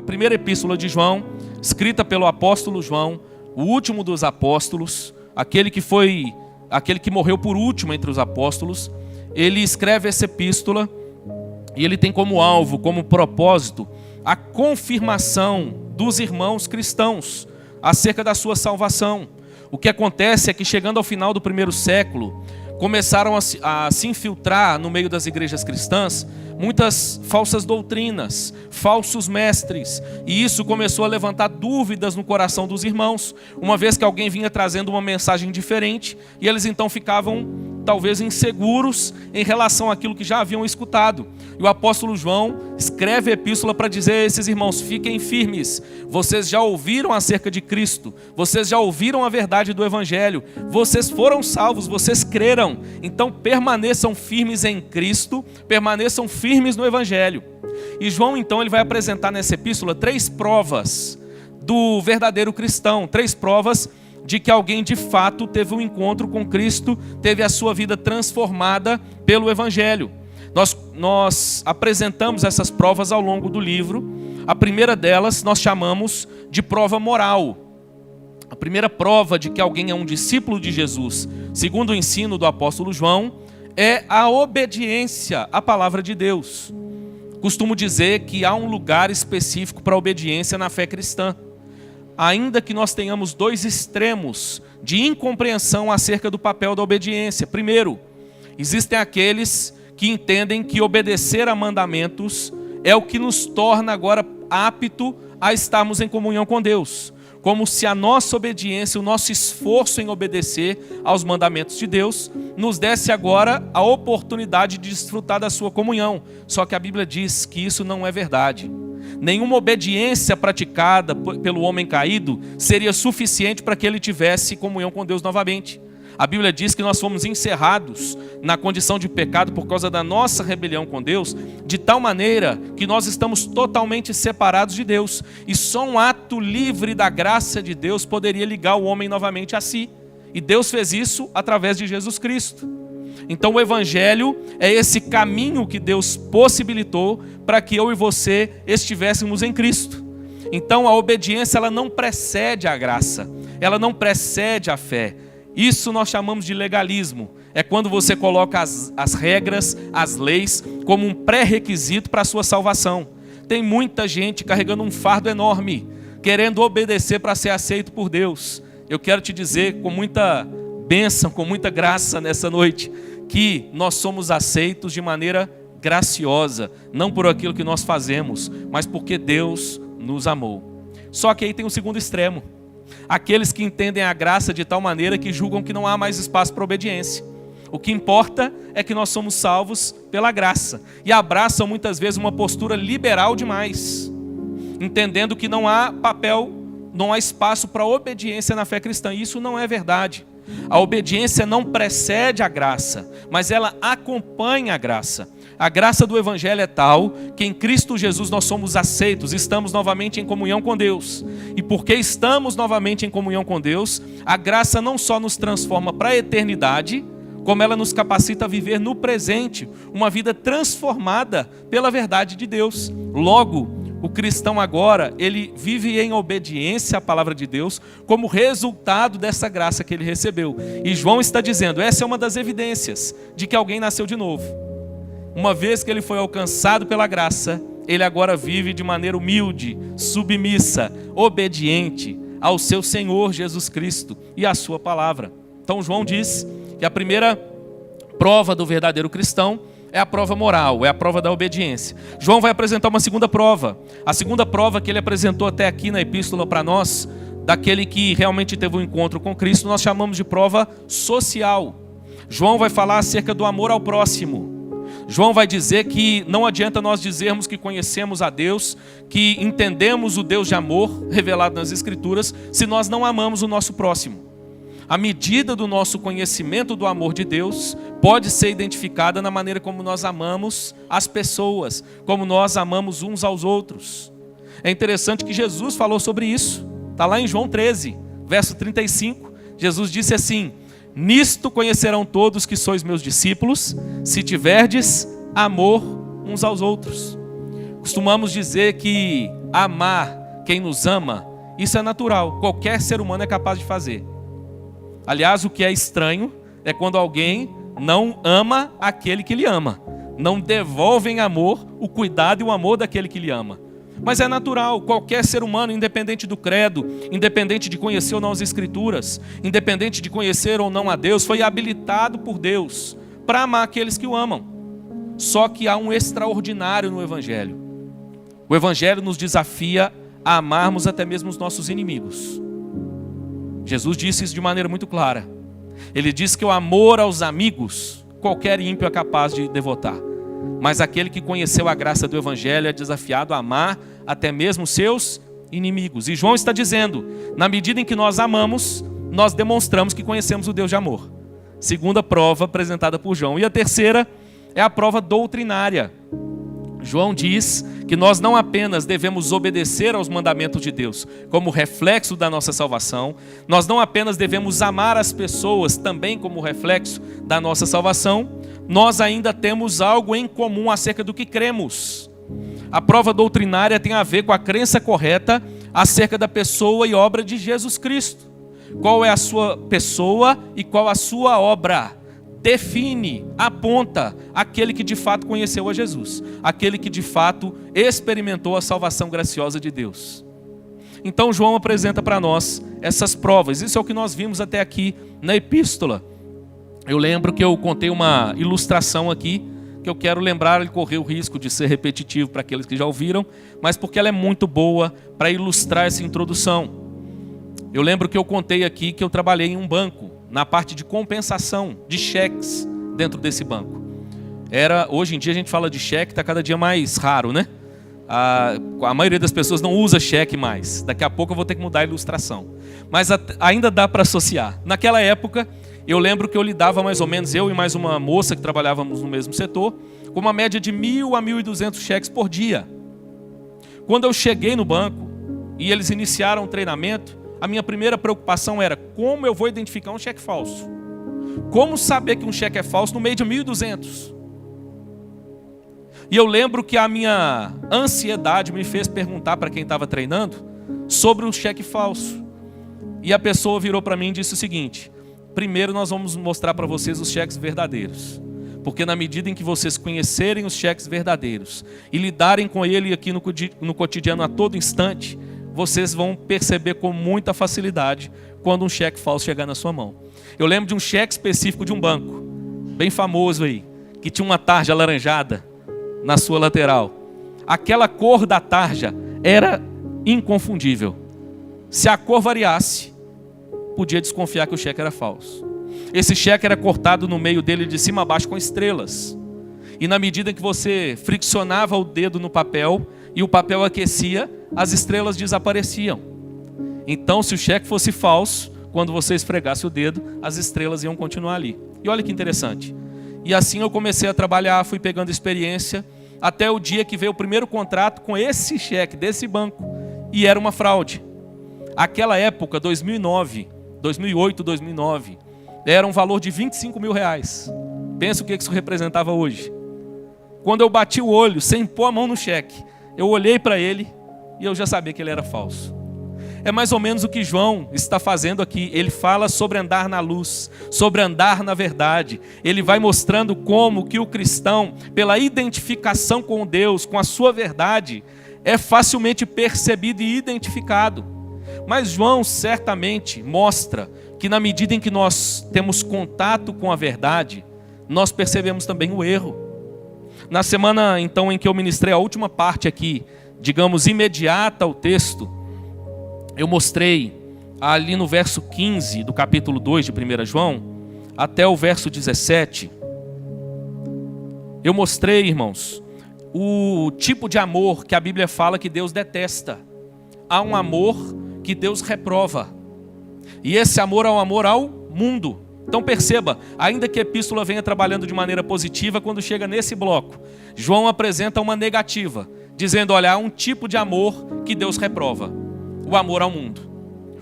primeira epístola de João, escrita pelo apóstolo João, o último dos apóstolos, aquele que morreu por último entre os apóstolos. Ele escreve essa epístola e ele tem como alvo, como propósito, a confirmação dos irmãos cristãos acerca da sua salvação. O que acontece é que, chegando ao final do primeiro século, começaram a se infiltrar no meio das igrejas cristãs muitas falsas doutrinas, falsos mestres, e isso começou a levantar dúvidas no coração dos irmãos, uma vez que alguém vinha trazendo uma mensagem diferente, e eles então ficavam talvez inseguros em relação àquilo que já haviam escutado. E o apóstolo João escreve a epístola para dizer a esses irmãos: fiquem firmes, vocês já ouviram acerca de Cristo, vocês já ouviram a verdade do Evangelho, vocês foram salvos, vocês creram, então permaneçam firmes em Cristo, permaneçam firmes no Evangelho. E João então ele vai apresentar nessa epístola 3 provas do verdadeiro cristão, 3 provas de que alguém de fato teve um encontro com Cristo, teve a sua vida transformada pelo Evangelho. Nós apresentamos essas provas ao longo do livro. A primeira delas nós chamamos de prova moral. A primeira prova de que alguém é um discípulo de Jesus, segundo o ensino do apóstolo João, é a obediência à palavra de Deus. Costumo dizer que há um lugar específico para a obediência na fé cristã. Ainda que nós tenhamos 2 extremos de incompreensão acerca do papel da obediência. Primeiro, existem aqueles que entendem que obedecer a mandamentos é o que nos torna agora apto a estarmos em comunhão com Deus. Como se a nossa obediência, o nosso esforço em obedecer aos mandamentos de Deus, nos desse agora a oportunidade de desfrutar da sua comunhão. Só que a Bíblia diz que isso não é verdade. Nenhuma obediência praticada pelo homem caído seria suficiente para que ele tivesse comunhão com Deus novamente. A Bíblia diz que nós fomos encerrados na condição de pecado por causa da nossa rebelião com Deus, de tal maneira que nós estamos totalmente separados de Deus. E só um ato livre da graça de Deus poderia ligar o homem novamente a si. E Deus fez isso através de Jesus Cristo. Então o Evangelho é esse caminho que Deus possibilitou para que eu e você estivéssemos em Cristo. Então a obediência ela não precede a graça, ela não precede a fé. Isso nós chamamos de legalismo. É quando você coloca as regras, as leis, como um pré-requisito para a sua salvação. Tem muita gente carregando um fardo enorme, querendo obedecer para ser aceito por Deus. Eu quero te dizer com muita bênção, com muita graça nessa noite, que nós somos aceitos de maneira graciosa, não por aquilo que nós fazemos, mas porque Deus nos amou. Só que aí tem o segundo extremo. Aqueles que entendem a graça de tal maneira que julgam que não há mais espaço para obediência. O que importa é que nós somos salvos pela graça. E abraçam muitas vezes uma postura liberal demais, entendendo que não há espaço para obediência na fé cristã. E isso não é verdade. A obediência não precede a graça, mas ela acompanha a graça. A graça do Evangelho é tal que em Cristo Jesus nós somos aceitos, estamos novamente em comunhão com Deus. E porque estamos novamente em comunhão com Deus, a graça não só nos transforma para a eternidade, como ela nos capacita a viver no presente, uma vida transformada pela verdade de Deus. Logo, o cristão agora, ele vive em obediência à palavra de Deus como resultado dessa graça que ele recebeu. E João está dizendo, essa é uma das evidências de que alguém nasceu de novo. Uma vez que ele foi alcançado pela graça, ele agora vive de maneira humilde, submissa, obediente ao seu Senhor Jesus Cristo e à sua palavra. Então João diz que a primeira prova do verdadeiro cristão é a prova moral, é a prova da obediência. João vai apresentar uma segunda prova. A segunda prova que ele apresentou até aqui na epístola para nós, daquele que realmente teve um encontro com Cristo, nós chamamos de prova social. João vai falar acerca do amor ao próximo. João vai dizer que não adianta nós dizermos que conhecemos a Deus, que entendemos o Deus de amor revelado nas Escrituras, se nós não amamos o nosso próximo. A medida do nosso conhecimento do amor de Deus pode ser identificada na maneira como nós amamos as pessoas, como nós amamos uns aos outros. É interessante que Jesus falou sobre isso. Está lá em João 13, verso 35. Jesus disse assim: nisto conhecerão todos que sois meus discípulos, se tiverdes amor uns aos outros. Costumamos dizer que amar quem nos ama, isso é natural, qualquer ser humano é capaz de fazer. Aliás, o que é estranho é quando alguém não ama aquele que lhe ama, não devolve em amor o cuidado e o amor daquele que lhe ama. Mas é natural, qualquer ser humano, independente do credo, independente de conhecer ou não as Escrituras, independente de conhecer ou não a Deus, foi habilitado por Deus para amar aqueles que o amam. Só que há um extraordinário no Evangelho. O Evangelho nos desafia a amarmos até mesmo os nossos inimigos. Jesus disse isso de maneira muito clara. Ele disse que o amor aos amigos, qualquer ímpio é capaz de devotar. Mas aquele que conheceu a graça do Evangelho é desafiado a amar até mesmo seus inimigos. E João está dizendo, na medida em que nós amamos, nós demonstramos que conhecemos o Deus de amor. Segunda prova apresentada por João. E a terceira é a prova doutrinária. João diz que nós não apenas devemos obedecer aos mandamentos de Deus como reflexo da nossa salvação, nós não apenas devemos amar as pessoas também como reflexo da nossa salvação, nós ainda temos algo em comum acerca do que cremos. A prova doutrinária tem a ver com a crença correta acerca da pessoa e obra de Jesus Cristo. Qual é a sua pessoa e qual a sua obra? Define, aponta aquele que de fato conheceu a Jesus, aquele que de fato experimentou a salvação graciosa de Deus. Então João apresenta para nós essas provas. Isso é o que nós vimos até aqui na epístola. Eu lembro que eu contei uma ilustração aqui, que eu quero lembrar e correr o risco de ser repetitivo para aqueles que já ouviram, mas porque ela é muito boa para ilustrar essa introdução. Eu lembro que eu contei aqui que eu trabalhei em um banco, na parte de compensação de cheques dentro desse banco. Hoje em dia a gente fala de cheque, está cada dia mais raro, né? A maioria das pessoas não usa cheque mais. Daqui a pouco eu vou ter que mudar a ilustração. Mas ainda dá para associar. Naquela época, eu lembro que eu lidava mais ou menos, eu e mais uma moça que trabalhávamos no mesmo setor, com uma média de 1.000 a 1.200 cheques por dia. Quando eu cheguei no banco e eles iniciaram o treinamento, a minha primeira preocupação era como eu vou identificar um cheque falso? Como saber que um cheque é falso no meio de 1.200? E eu lembro que a minha ansiedade me fez perguntar para quem estava treinando sobre um cheque falso. E a pessoa virou para mim e disse o seguinte: primeiro nós vamos mostrar para vocês os cheques verdadeiros. Porque na medida em que vocês conhecerem os cheques verdadeiros e lidarem com ele aqui no cotidiano a todo instante, vocês vão perceber com muita facilidade quando um cheque falso chegar na sua mão. Eu lembro de um cheque específico de um banco, bem famoso aí, que tinha uma tarja alaranjada na sua lateral. Aquela cor da tarja era inconfundível. Se a cor variasse, podia desconfiar que o cheque era falso. Esse cheque era cortado no meio dele de cima a baixo com estrelas. E na medida que você friccionava o dedo no papel e o papel aquecia, as estrelas desapareciam. Então, se o cheque fosse falso, quando você esfregasse o dedo, as estrelas iam continuar ali. E olha que interessante. E assim eu comecei a trabalhar, fui pegando experiência, até o dia que veio o primeiro contrato com esse cheque desse banco. E era uma fraude. Aquela época, 2008, 2009, era um valor de R$25 mil. Pensa o que isso representava hoje. Quando eu bati o olho, sem pôr a mão no cheque, eu olhei para ele e eu já sabia que ele era falso. É mais ou menos o que João está fazendo aqui. Ele fala sobre andar na luz, sobre andar na verdade. Ele vai mostrando como que o cristão, pela identificação com Deus, com a sua verdade, é facilmente percebido e identificado. Mas João certamente mostra que na medida em que nós temos contato com a verdade, nós percebemos também o erro. Na semana então em que eu ministrei a última parte aqui, digamos imediata ao texto, eu mostrei ali no verso 15 do capítulo 2 de 1 João, até o verso 17, eu mostrei, irmãos, o tipo de amor que a Bíblia fala que Deus detesta. Há um amor que Deus reprova. E esse amor é um amor ao mundo. Então perceba, ainda que a epístola venha trabalhando de maneira positiva, quando chega nesse bloco, João apresenta uma negativa, dizendo, olha, há um tipo de amor que Deus reprova. O amor ao mundo.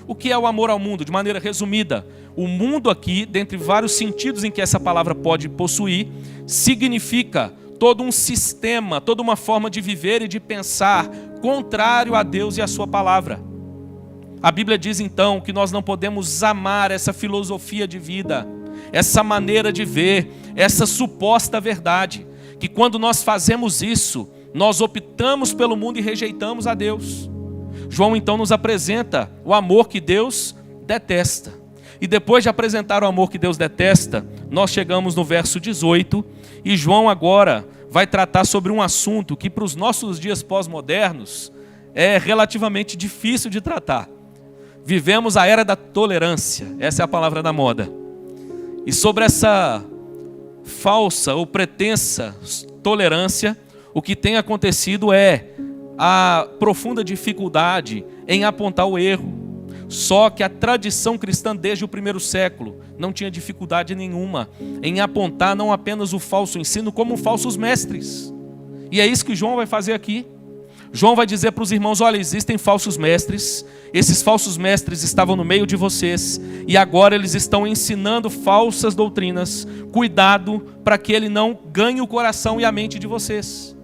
O que é o amor ao mundo? De maneira resumida, o mundo aqui, dentre vários sentidos em que essa palavra pode possuir, significa todo um sistema, toda uma forma de viver e de pensar contrário a Deus e a sua palavra. A Bíblia diz então que nós não podemos amar essa filosofia de vida, essa maneira de ver, essa suposta verdade, que quando nós fazemos isso, nós optamos pelo mundo e rejeitamos a Deus. João então nos apresenta o amor que Deus detesta. E depois de apresentar o amor que Deus detesta, nós chegamos no verso 18, e João agora vai tratar sobre um assunto que para os nossos dias pós-modernos é relativamente difícil de tratar. Vivemos a era da tolerância, essa é a palavra da moda. E sobre essa falsa ou pretensa tolerância, o que tem acontecido é a profunda dificuldade em apontar o erro. Só que a tradição cristã desde o primeiro século não tinha dificuldade nenhuma em apontar não apenas o falso ensino, como falsos mestres. E é isso que João vai fazer aqui. João vai dizer para os irmãos: olha, existem falsos mestres, esses falsos mestres estavam no meio de vocês, e agora eles estão ensinando falsas doutrinas. Cuidado para que ele não ganhe o coração e a mente de vocês.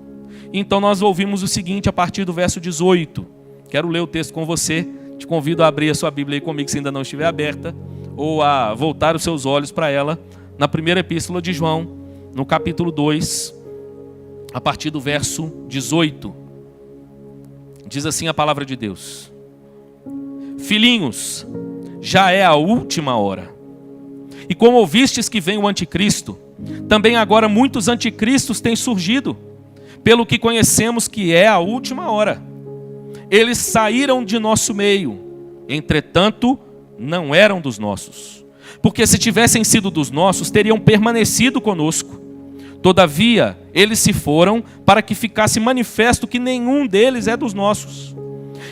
Então nós ouvimos o seguinte a partir do verso 18. Quero ler o texto com você. Te convido a abrir a sua Bíblia aí comigo se ainda não estiver aberta, ou a voltar os seus olhos para ela, na primeira epístola de João, no capítulo 2, a partir do verso 18. Diz assim a palavra de Deus: filhinhos, já é a última hora. E como ouvistes que vem o anticristo, também agora muitos anticristos têm surgido, pelo que conhecemos que é a última hora. Eles saíram de nosso meio, entretanto, não eram dos nossos. Porque se tivessem sido dos nossos, teriam permanecido conosco. Todavia, eles se foram para que ficasse manifesto que nenhum deles é dos nossos.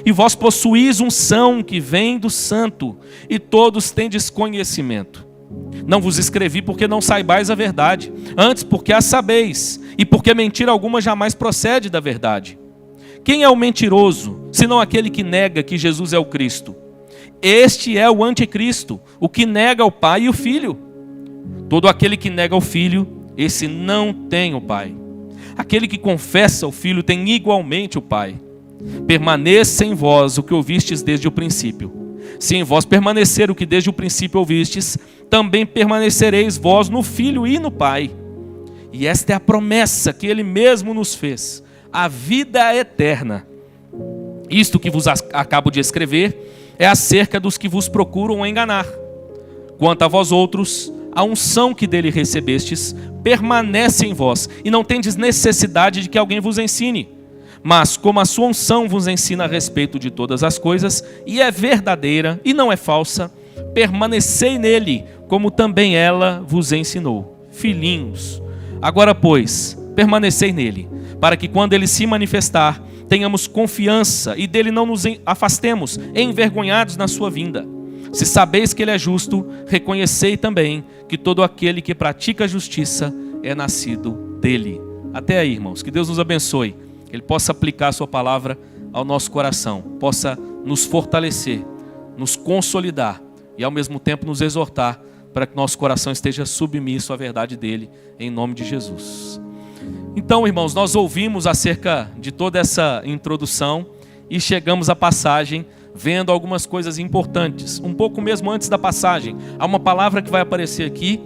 E vós possuís unção que vem do Santo, e todos tendes conhecimento. Não vos escrevi porque não saibais a verdade, antes porque a sabeis, e porque mentira alguma jamais procede da verdade. Quem é o mentiroso, senão aquele que nega que Jesus é o Cristo? Este é o anticristo, o que nega o Pai e o Filho. Todo aquele que nega o Filho, esse não tem o Pai. Aquele que confessa o Filho tem igualmente o Pai. Permaneça em vós o que ouvistes desde o princípio. Se em vós permanecer o que desde o princípio ouvistes, também permanecereis vós no Filho e no Pai. E esta é a promessa que Ele mesmo nos fez, a vida eterna. Isto que vos acabo de escrever é acerca dos que vos procuram enganar. Quanto a vós outros, a unção que dele recebestes permanece em vós, e não tendes necessidade de que alguém vos ensine. Mas como a sua unção vos ensina a respeito de todas as coisas, e é verdadeira e não é falsa, permanecei nele, como também ela vos ensinou. Filhinhos, agora pois, permanecei nele, para que quando ele se manifestar, tenhamos confiança e dele não nos afastemos, envergonhados na sua vinda. Se sabeis que ele é justo, reconhecei também que todo aquele que pratica a justiça é nascido dele. Até aí, irmãos, que Deus nos abençoe, que ele possa aplicar a sua palavra ao nosso coração, possa nos fortalecer, nos consolidar e ao mesmo tempo nos exortar para que nosso coração esteja submisso à verdade dele, em nome de Jesus. Então, irmãos, nós ouvimos acerca de toda essa introdução e chegamos à passagem vendo algumas coisas importantes. Um pouco mesmo antes da passagem, há uma palavra que vai aparecer aqui,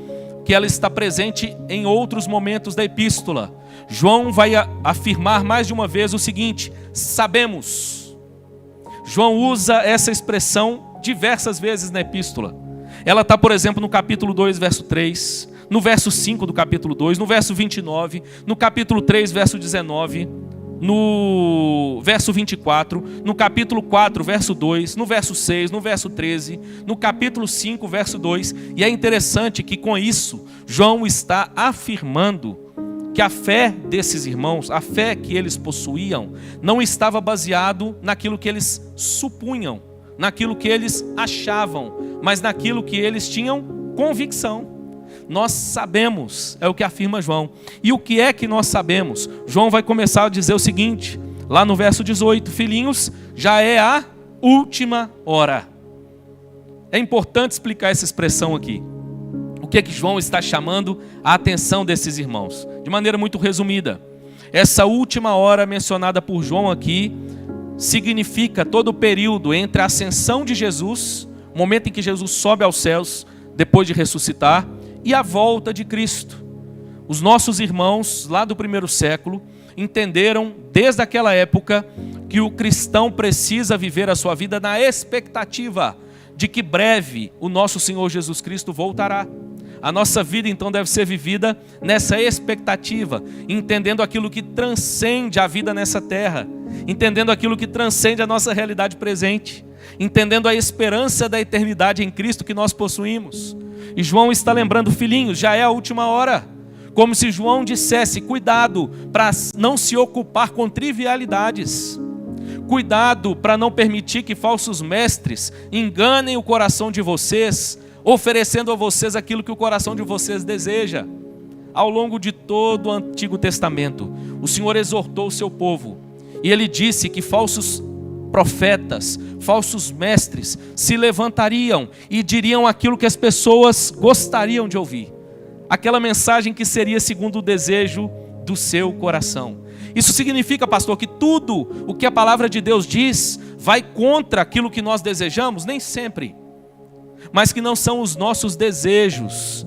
que ela está presente em outros momentos da epístola. João vai afirmar mais de uma vez o seguinte: sabemos. João usa essa expressão diversas vezes na epístola. Ela está, por exemplo, no capítulo 2, verso 3, no verso 5 do capítulo 2, no verso 29, no capítulo 3, verso 19, no verso 24, no capítulo 4, verso 2, no verso 6, no verso 13, no capítulo 5, verso 2. E é interessante que com isso, João está afirmando que a fé desses irmãos, a fé que eles possuíam, não estava baseado naquilo que eles supunham, naquilo que eles achavam, mas naquilo que eles tinham convicção. Nós sabemos, é o que afirma João. E o que é que nós sabemos? João vai começar a dizer o seguinte, lá no verso 18: filhinhos, já é a última hora. É importante explicar essa expressão aqui. o que é que João está chamando a atenção desses irmãos? De maneira muito resumida, essa última hora mencionada por João aqui significa todo o período entre a ascensão de Jesus, o momento em que Jesus sobe aos céus depois de ressuscitar, e a volta de Cristo. Os nossos irmãos lá do primeiro século entenderam desde aquela época que o cristão precisa viver a sua vida na expectativa de que breve o nosso Senhor Jesus Cristo voltará. A nossa vida então deve ser vivida nessa expectativa, entendendo aquilo que transcende a vida nessa terra, entendendo aquilo que transcende a nossa realidade presente, entendendo a esperança da eternidade em Cristo que nós possuímos. E João está lembrando, filhinhos, já é a última hora. Como se João dissesse, cuidado para não se ocupar com trivialidades. Cuidado para não permitir que falsos mestres enganem o coração de vocês, oferecendo a vocês aquilo que o coração de vocês deseja. Ao longo de todo o Antigo Testamento, o Senhor exortou o seu povo. E Ele disse que falsos profetas, falsos mestres se levantariam e diriam aquilo que as pessoas gostariam de ouvir. Aquela mensagem que seria segundo o desejo do seu coração. Isso significa, pastor, que tudo o que a palavra de Deus diz vai contra aquilo que nós desejamos? Nem sempre. Mas que não são os nossos desejos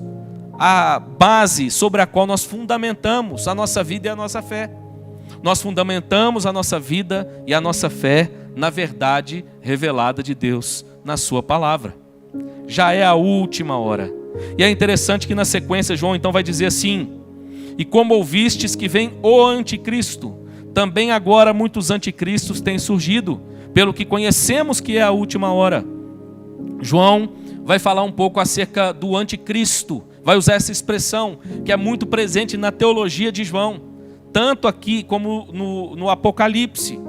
a base sobre a qual nós fundamentamos a nossa vida e a nossa fé. Nós fundamentamos a nossa vida e a nossa fé na verdade revelada de Deus na sua palavra. Já é a última hora. E é interessante que na sequência João então vai dizer assim: e como ouvistes que vem o anticristo, também agora muitos anticristos têm surgido, pelo que conhecemos que é a última hora. João vai falar um pouco acerca do anticristo, vai usar essa expressão que é muito presente na teologia de João, tanto aqui como no Apocalipse.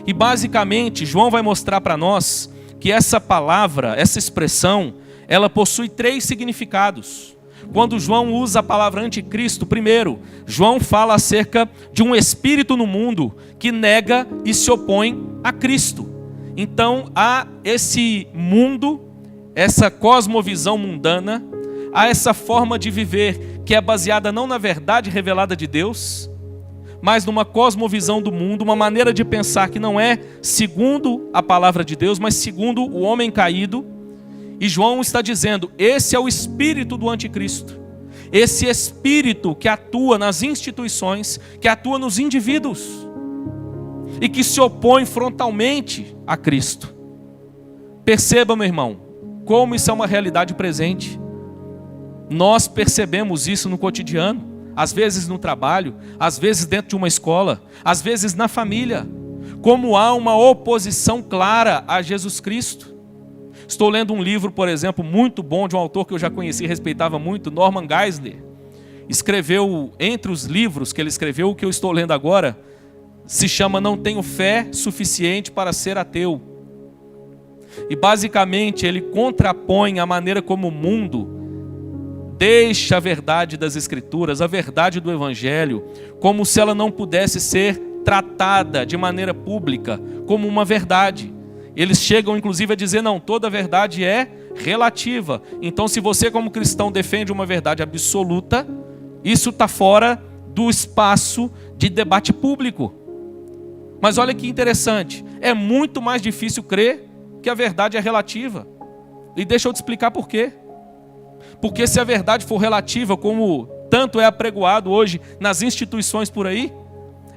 E basicamente João vai mostrar para nós que essa palavra, essa expressão, ela possui 3 significados. Quando João usa a palavra anticristo, primeiro, João fala acerca de um espírito no mundo que nega e se opõe a Cristo. Então há esse mundo, essa cosmovisão mundana, há essa forma de viver que é baseada não na verdade revelada de Deus, mas numa cosmovisão do mundo, uma maneira de pensar que não é segundo a palavra de Deus, mas segundo o homem caído. E João está dizendo, esse é o espírito do anticristo. Esse espírito que atua nas instituições, que atua nos indivíduos e que se opõe frontalmente a Cristo. Perceba, meu irmão, como isso é uma realidade presente. Nós percebemos isso no cotidiano, às vezes no trabalho, às vezes dentro de uma escola, às vezes na família, como há uma oposição clara a Jesus Cristo. Estou lendo um livro, por exemplo, muito bom, de um autor que eu já conheci e respeitava muito, Norman Geisler. Escreveu, entre os livros que ele escreveu, o que eu estou lendo agora, se chama Não Tenho Fé Suficiente para Ser Ateu. E basicamente ele contrapõe a maneira como o mundo deixa a verdade das Escrituras, a verdade do Evangelho, como se ela não pudesse ser tratada de maneira pública como uma verdade. Eles chegam inclusive a dizer, não, toda verdade é relativa. Então se você como cristão defende uma verdade absoluta, isso está fora do espaço de debate público. Mas olha que interessante, é muito mais difícil crer que a verdade é relativa. E deixa eu te explicar por quê. Porque se a verdade for relativa, como tanto é apregoado hoje nas instituições por aí,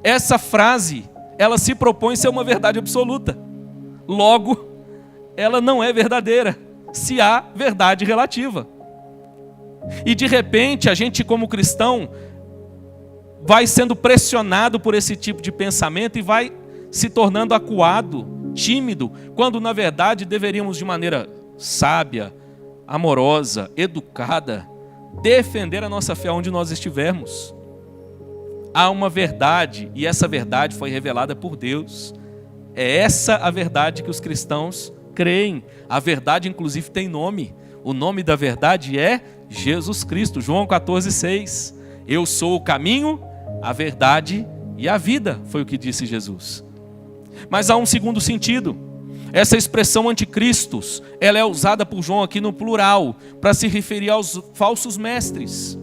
essa frase, ela se propõe ser uma verdade absoluta. Logo, ela não é verdadeira, se há verdade relativa. E de repente, a gente como cristão vai sendo pressionado por esse tipo de pensamento e vai se tornando acuado, tímido, quando na verdade deveríamos de maneira sábia, amorosa, educada, defender a nossa fé onde nós estivermos. Há uma verdade e essa verdade foi revelada por Deus. É essa a verdade que os cristãos creem. A verdade inclusive tem nome. O nome da verdade é Jesus Cristo. João 14,6. Eu sou o caminho, a verdade e a vida, foi o que disse Jesus. Mas há um segundo sentido. Essa expressão anticristos, ela é usada por João aqui no plural, para se referir aos falsos mestres.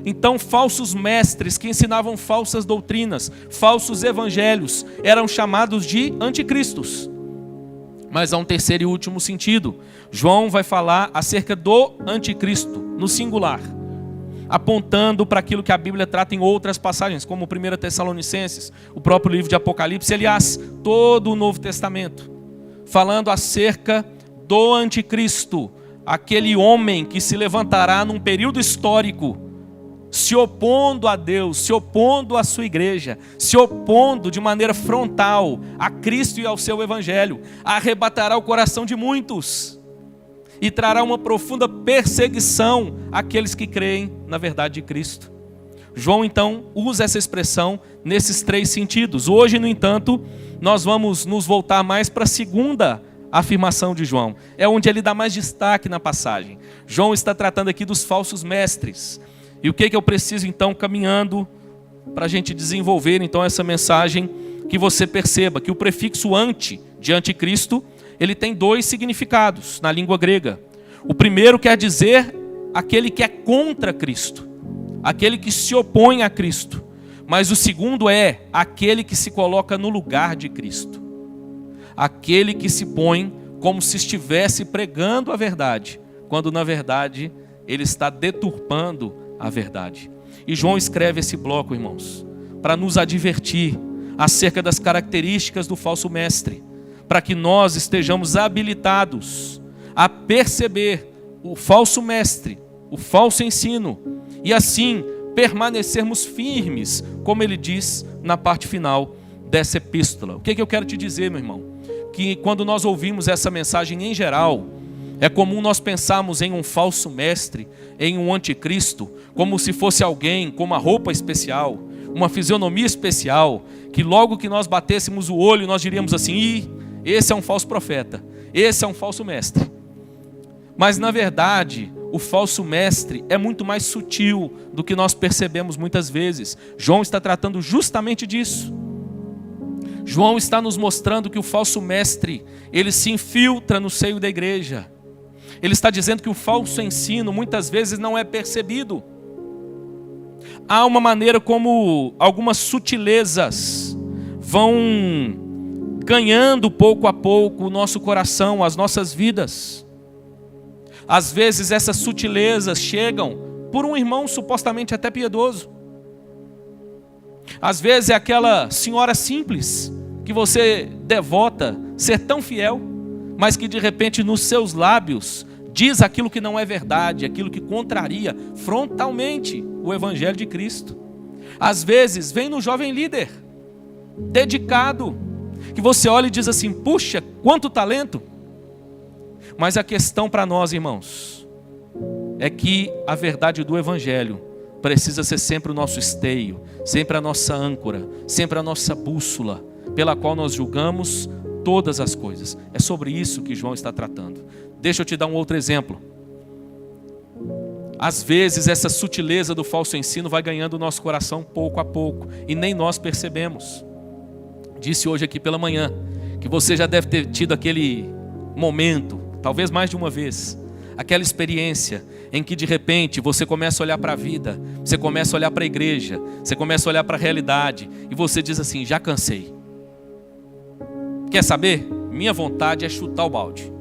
Então, falsos mestres que ensinavam falsas doutrinas, falsos evangelhos, eram chamados de anticristos. Mas há um terceiro e último sentido. João vai falar acerca do anticristo, no singular, apontando para aquilo que a Bíblia trata em outras passagens, como 1 Tessalonicenses, o próprio livro de Apocalipse, aliás, todo o Novo Testamento, falando acerca do anticristo, aquele homem que se levantará num período histórico, se opondo a Deus, se opondo à sua igreja, se opondo de maneira frontal a Cristo e ao seu evangelho, arrebatará o coração de muitos e trará uma profunda perseguição àqueles que creem na verdade de Cristo. João então usa essa expressão nesses três sentidos. Hoje, no entanto, nós vamos nos voltar mais para a segunda afirmação de João. É onde ele dá mais destaque na passagem. João está tratando aqui dos falsos mestres. E o que eu preciso então, caminhando, para a gente desenvolver então essa mensagem, que você perceba que o prefixo anti, de anticristo, ele tem dois significados na língua grega. O primeiro quer dizer aquele que é contra Cristo, aquele que se opõe a Cristo. Mas o segundo é aquele que se coloca no lugar de Cristo, aquele que se põe como se estivesse pregando a verdade, quando na verdade ele está deturpando a verdade. E João escreve esse bloco, irmãos, para nos advertir acerca das características do falso mestre, para que nós estejamos habilitados a perceber o falso mestre, o falso ensino, e assim permanecermos firmes, como ele diz na parte final dessa epístola. O que eu quero te dizer, meu irmão? Que quando nós ouvimos essa mensagem em geral, é comum nós pensarmos em um falso mestre, em um anticristo, como se fosse alguém com uma roupa especial, uma fisionomia especial, que logo que nós batêssemos o olho, nós diríamos assim: esse é um falso profeta, esse é um falso mestre. Mas na verdade, o falso mestre é muito mais sutil do que nós percebemos muitas vezes. João está tratando justamente disso. João está nos mostrando que o falso mestre, ele se infiltra no seio da igreja. Ele está dizendo que o falso ensino muitas vezes não é percebido. Há uma maneira como algumas sutilezas vão ganhando pouco a pouco o nosso coração, as nossas vidas. Às vezes essas sutilezas chegam por um irmão supostamente até piedoso. Às vezes é aquela senhora simples que você devota ser tão fiel, mas que de repente nos seus lábios diz aquilo que não é verdade, aquilo que contraria frontalmente o evangelho de Cristo. Às vezes vem no jovem líder, dedicado, que você olha e diz assim: puxa, quanto talento! Mas a questão para nós, irmãos, é que a verdade do evangelho precisa ser sempre o nosso esteio, sempre a nossa âncora, sempre a nossa bússola, pela qual nós julgamos todas as coisas. É sobre isso que João está tratando. Deixa eu te dar um outro exemplo. Às vezes essa sutileza do falso ensino vai ganhando o nosso coração pouco a pouco, e nem nós percebemos. Disse hoje aqui pela manhã que você já deve ter tido aquele momento, talvez mais de uma vez, aquela experiência em que de repente você começa a olhar para a vida, você começa a olhar para a igreja, você começa a olhar para a realidade, e você diz assim: já cansei. Quer saber? Minha vontade é chutar o balde.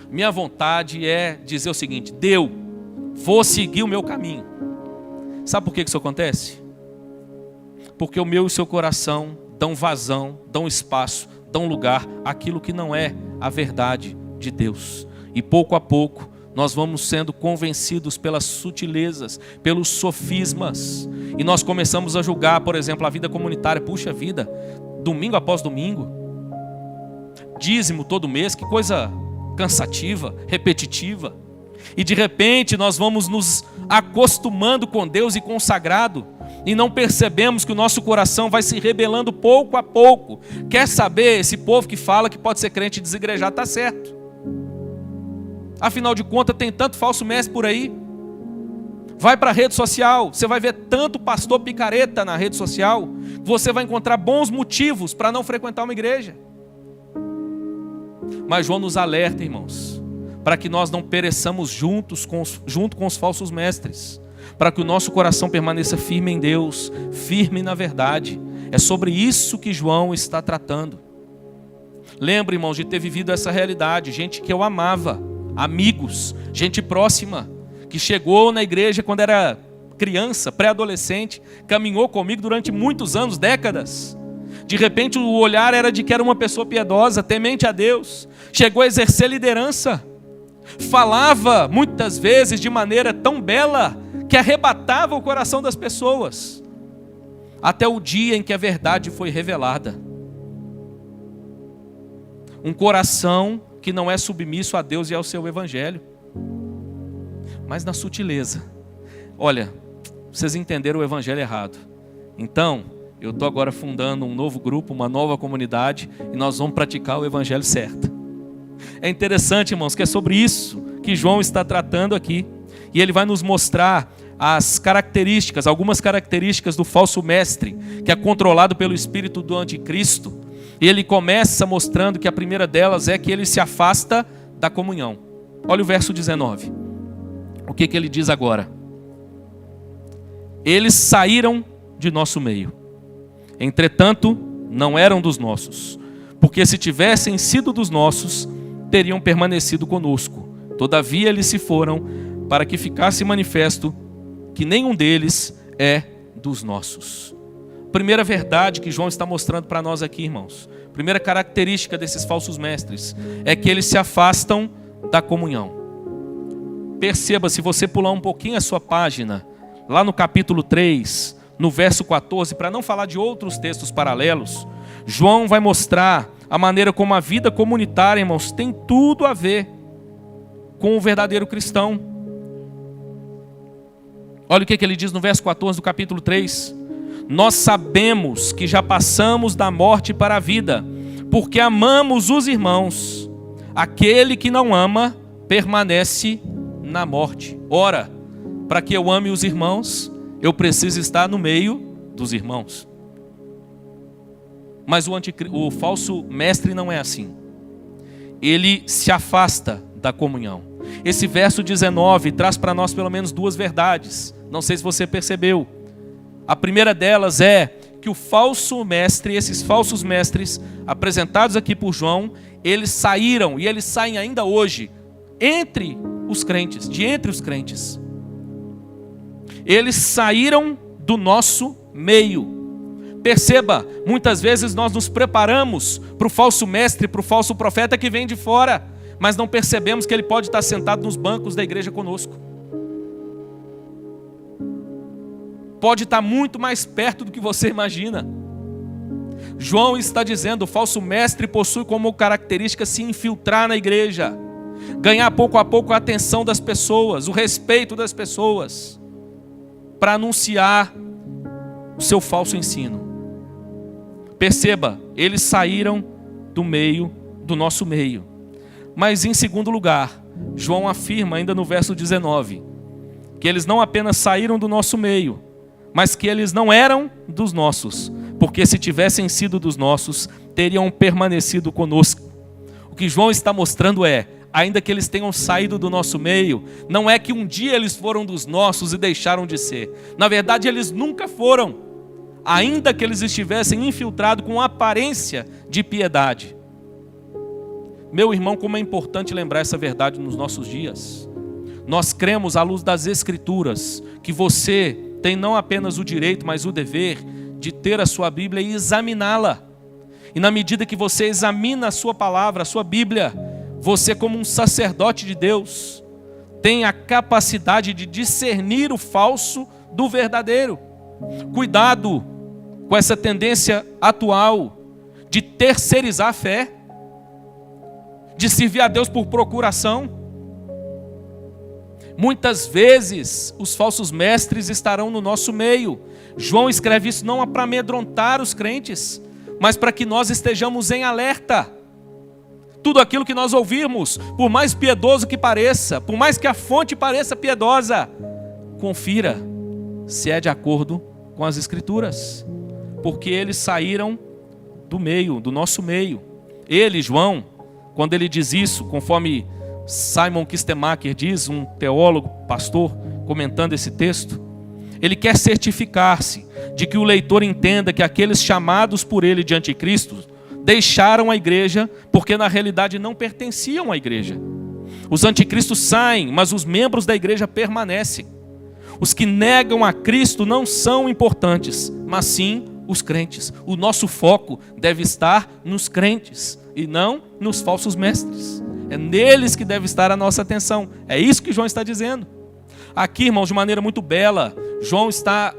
Minha vontade é dizer o seguinte: deu, vou seguir o meu caminho. Sabe por que isso acontece? Porque o meu e o seu coração dão vazão, dão espaço, dão lugar àquilo que não é a verdade de Deus. E pouco a pouco nós vamos sendo convencidos pelas sutilezas, pelos sofismas, e nós começamos a julgar, por exemplo, a vida comunitária. Puxa vida, domingo após domingo, dízimo todo mês, que coisa cansativa, repetitiva. E de repente nós vamos nos acostumando com Deus e com o sagrado, e não percebemos que o nosso coração vai se rebelando pouco a pouco. Quer saber? Esse povo que fala que pode ser crente e desigrejado está certo. Afinal de contas, tem tanto falso mestre por aí. Vai para a rede social, você vai ver tanto pastor picareta na rede social, você vai encontrar bons motivos para não frequentar uma igreja. Mas João nos alerta, irmãos, para que nós não pereçamos junto com os falsos mestres, para que o nosso coração permaneça firme em Deus, firme na verdade. É sobre isso que João está tratando. Lembra, irmãos, de ter vivido essa realidade, gente que eu amava, amigos, gente próxima, que chegou na igreja quando era criança, pré-adolescente, caminhou comigo durante muitos anos, décadas. De repente o olhar era de que era uma pessoa piedosa, temente a Deus, chegou a exercer liderança, falava muitas vezes de maneira tão bela que arrebatava o coração das pessoas, até o dia em que a verdade foi revelada. Um coração que não é submisso a Deus e ao seu evangelho, mas na sutileza. Olha, vocês entenderam o evangelho errado. Então, eu estou agora fundando um novo grupo, uma nova comunidade, e nós vamos praticar o evangelho certo. É interessante, irmãos, que é sobre isso que João está tratando aqui. E ele vai nos mostrar as características, algumas características do falso mestre, que é controlado pelo espírito do anticristo. E ele começa mostrando que a primeira delas é que ele se afasta da comunhão. Olha o verso 19. O que ele diz agora? Eles saíram de nosso meio. Entretanto, não eram dos nossos, porque se tivessem sido dos nossos, teriam permanecido conosco. Todavia eles se foram, para que ficasse manifesto que nenhum deles é dos nossos. Primeira verdade que João está mostrando para nós aqui, irmãos. Primeira característica desses falsos mestres é que eles se afastam da comunhão. Perceba, se você pular um pouquinho a sua página, lá no capítulo 3, no verso 14, para não falar de outros textos paralelos, João vai mostrar a maneira como a vida comunitária, irmãos, tem tudo a ver com o verdadeiro cristão. Olha o que ele diz no verso 14 do capítulo 3. Nós sabemos que já passamos da morte para a vida, porque amamos os irmãos. Aquele que não ama, permanece na morte. Ora, para que eu ame os irmãos, eu preciso estar no meio dos irmãos. Mas o falso mestre não é assim. Ele se afasta da comunhão. Esse verso 19 traz para nós pelo menos duas verdades. Não sei se você percebeu. A primeira delas é que o falso mestre, esses falsos mestres apresentados aqui por João, eles saíram, e eles saem ainda hoje, entre os crentes, de entre os crentes. Eles saíram do nosso meio. Perceba, muitas vezes nós nos preparamos para o falso mestre, para o falso profeta que vem de fora, mas não percebemos que ele pode estar sentado nos bancos da igreja conosco. Pode estar muito mais perto do que você imagina. João está dizendo, o falso mestre possui como característica se infiltrar na igreja, ganhar pouco a pouco a atenção das pessoas, o respeito das pessoas, para anunciar o seu falso ensino. Perceba, eles saíram do nosso meio. Mas em segundo lugar, João afirma ainda no verso 19, que eles não apenas saíram do nosso meio, mas que eles não eram dos nossos, porque se tivessem sido dos nossos, teriam permanecido conosco. O que João está mostrando é, ainda que eles tenham saído do nosso meio, não é que um dia eles foram dos nossos e deixaram de ser. Na verdade, eles nunca foram, ainda que eles estivessem infiltrados com aparência de piedade. Meu irmão, como é importante lembrar essa verdade nos nossos dias. Nós cremos, à luz das Escrituras, que você tem não apenas o direito, mas o dever de ter a sua Bíblia e examiná-la. E na medida que você examina a sua palavra, a sua Bíblia, você, como um sacerdote de Deus, tem a capacidade de discernir o falso do verdadeiro. Cuidado com essa tendência atual de terceirizar a fé, de servir a Deus por procuração. Muitas vezes os falsos mestres estarão no nosso meio. João escreve isso não para amedrontar os crentes, mas para que nós estejamos em alerta. Tudo aquilo que nós ouvirmos, por mais piedoso que pareça, por mais que a fonte pareça piedosa, confira se é de acordo com as Escrituras, porque eles saíram do meio, do nosso meio. Ele, João, quando ele diz isso, conforme Simon Kistemaker diz, um teólogo, pastor, comentando esse texto, ele quer certificar-se de que o leitor entenda que aqueles chamados por ele de anticristo deixaram a igreja porque na realidade não pertenciam à igreja. Os anticristos saem, mas os membros da igreja permanecem. Os que negam a Cristo não são importantes, mas sim os crentes. O nosso foco deve estar nos crentes e não nos falsos mestres. É neles que deve estar a nossa atenção. É isso que João está dizendo. Aqui, irmãos, de maneira muito bela, João está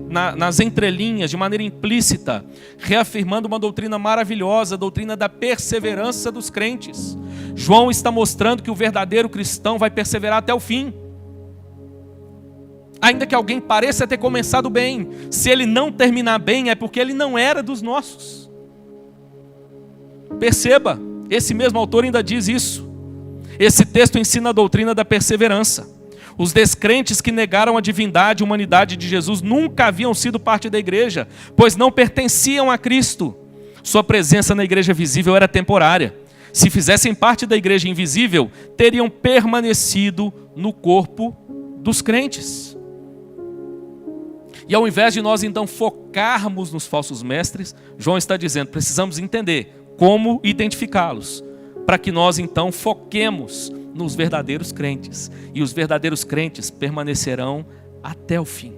nas entrelinhas, de maneira implícita, reafirmando uma doutrina maravilhosa, a doutrina da perseverança dos crentes. João está mostrando que o verdadeiro cristão vai perseverar até o fim. Ainda que alguém pareça ter começado bem, se ele não terminar bem, é porque ele não era dos nossos. Perceba, esse mesmo autor ainda diz isso. Esse texto ensina a doutrina da perseverança. Os descrentes que negaram a divindade e humanidade de Jesus nunca haviam sido parte da igreja, pois não pertenciam a Cristo. Sua presença na igreja visível era temporária. Se fizessem parte da igreja invisível, teriam permanecido no corpo dos crentes. E ao invés de nós então focarmos nos falsos mestres, João está dizendo, precisamos entender como identificá-los, para que nós então foquemos nos verdadeiros crentes. E os verdadeiros crentes permanecerão até o fim.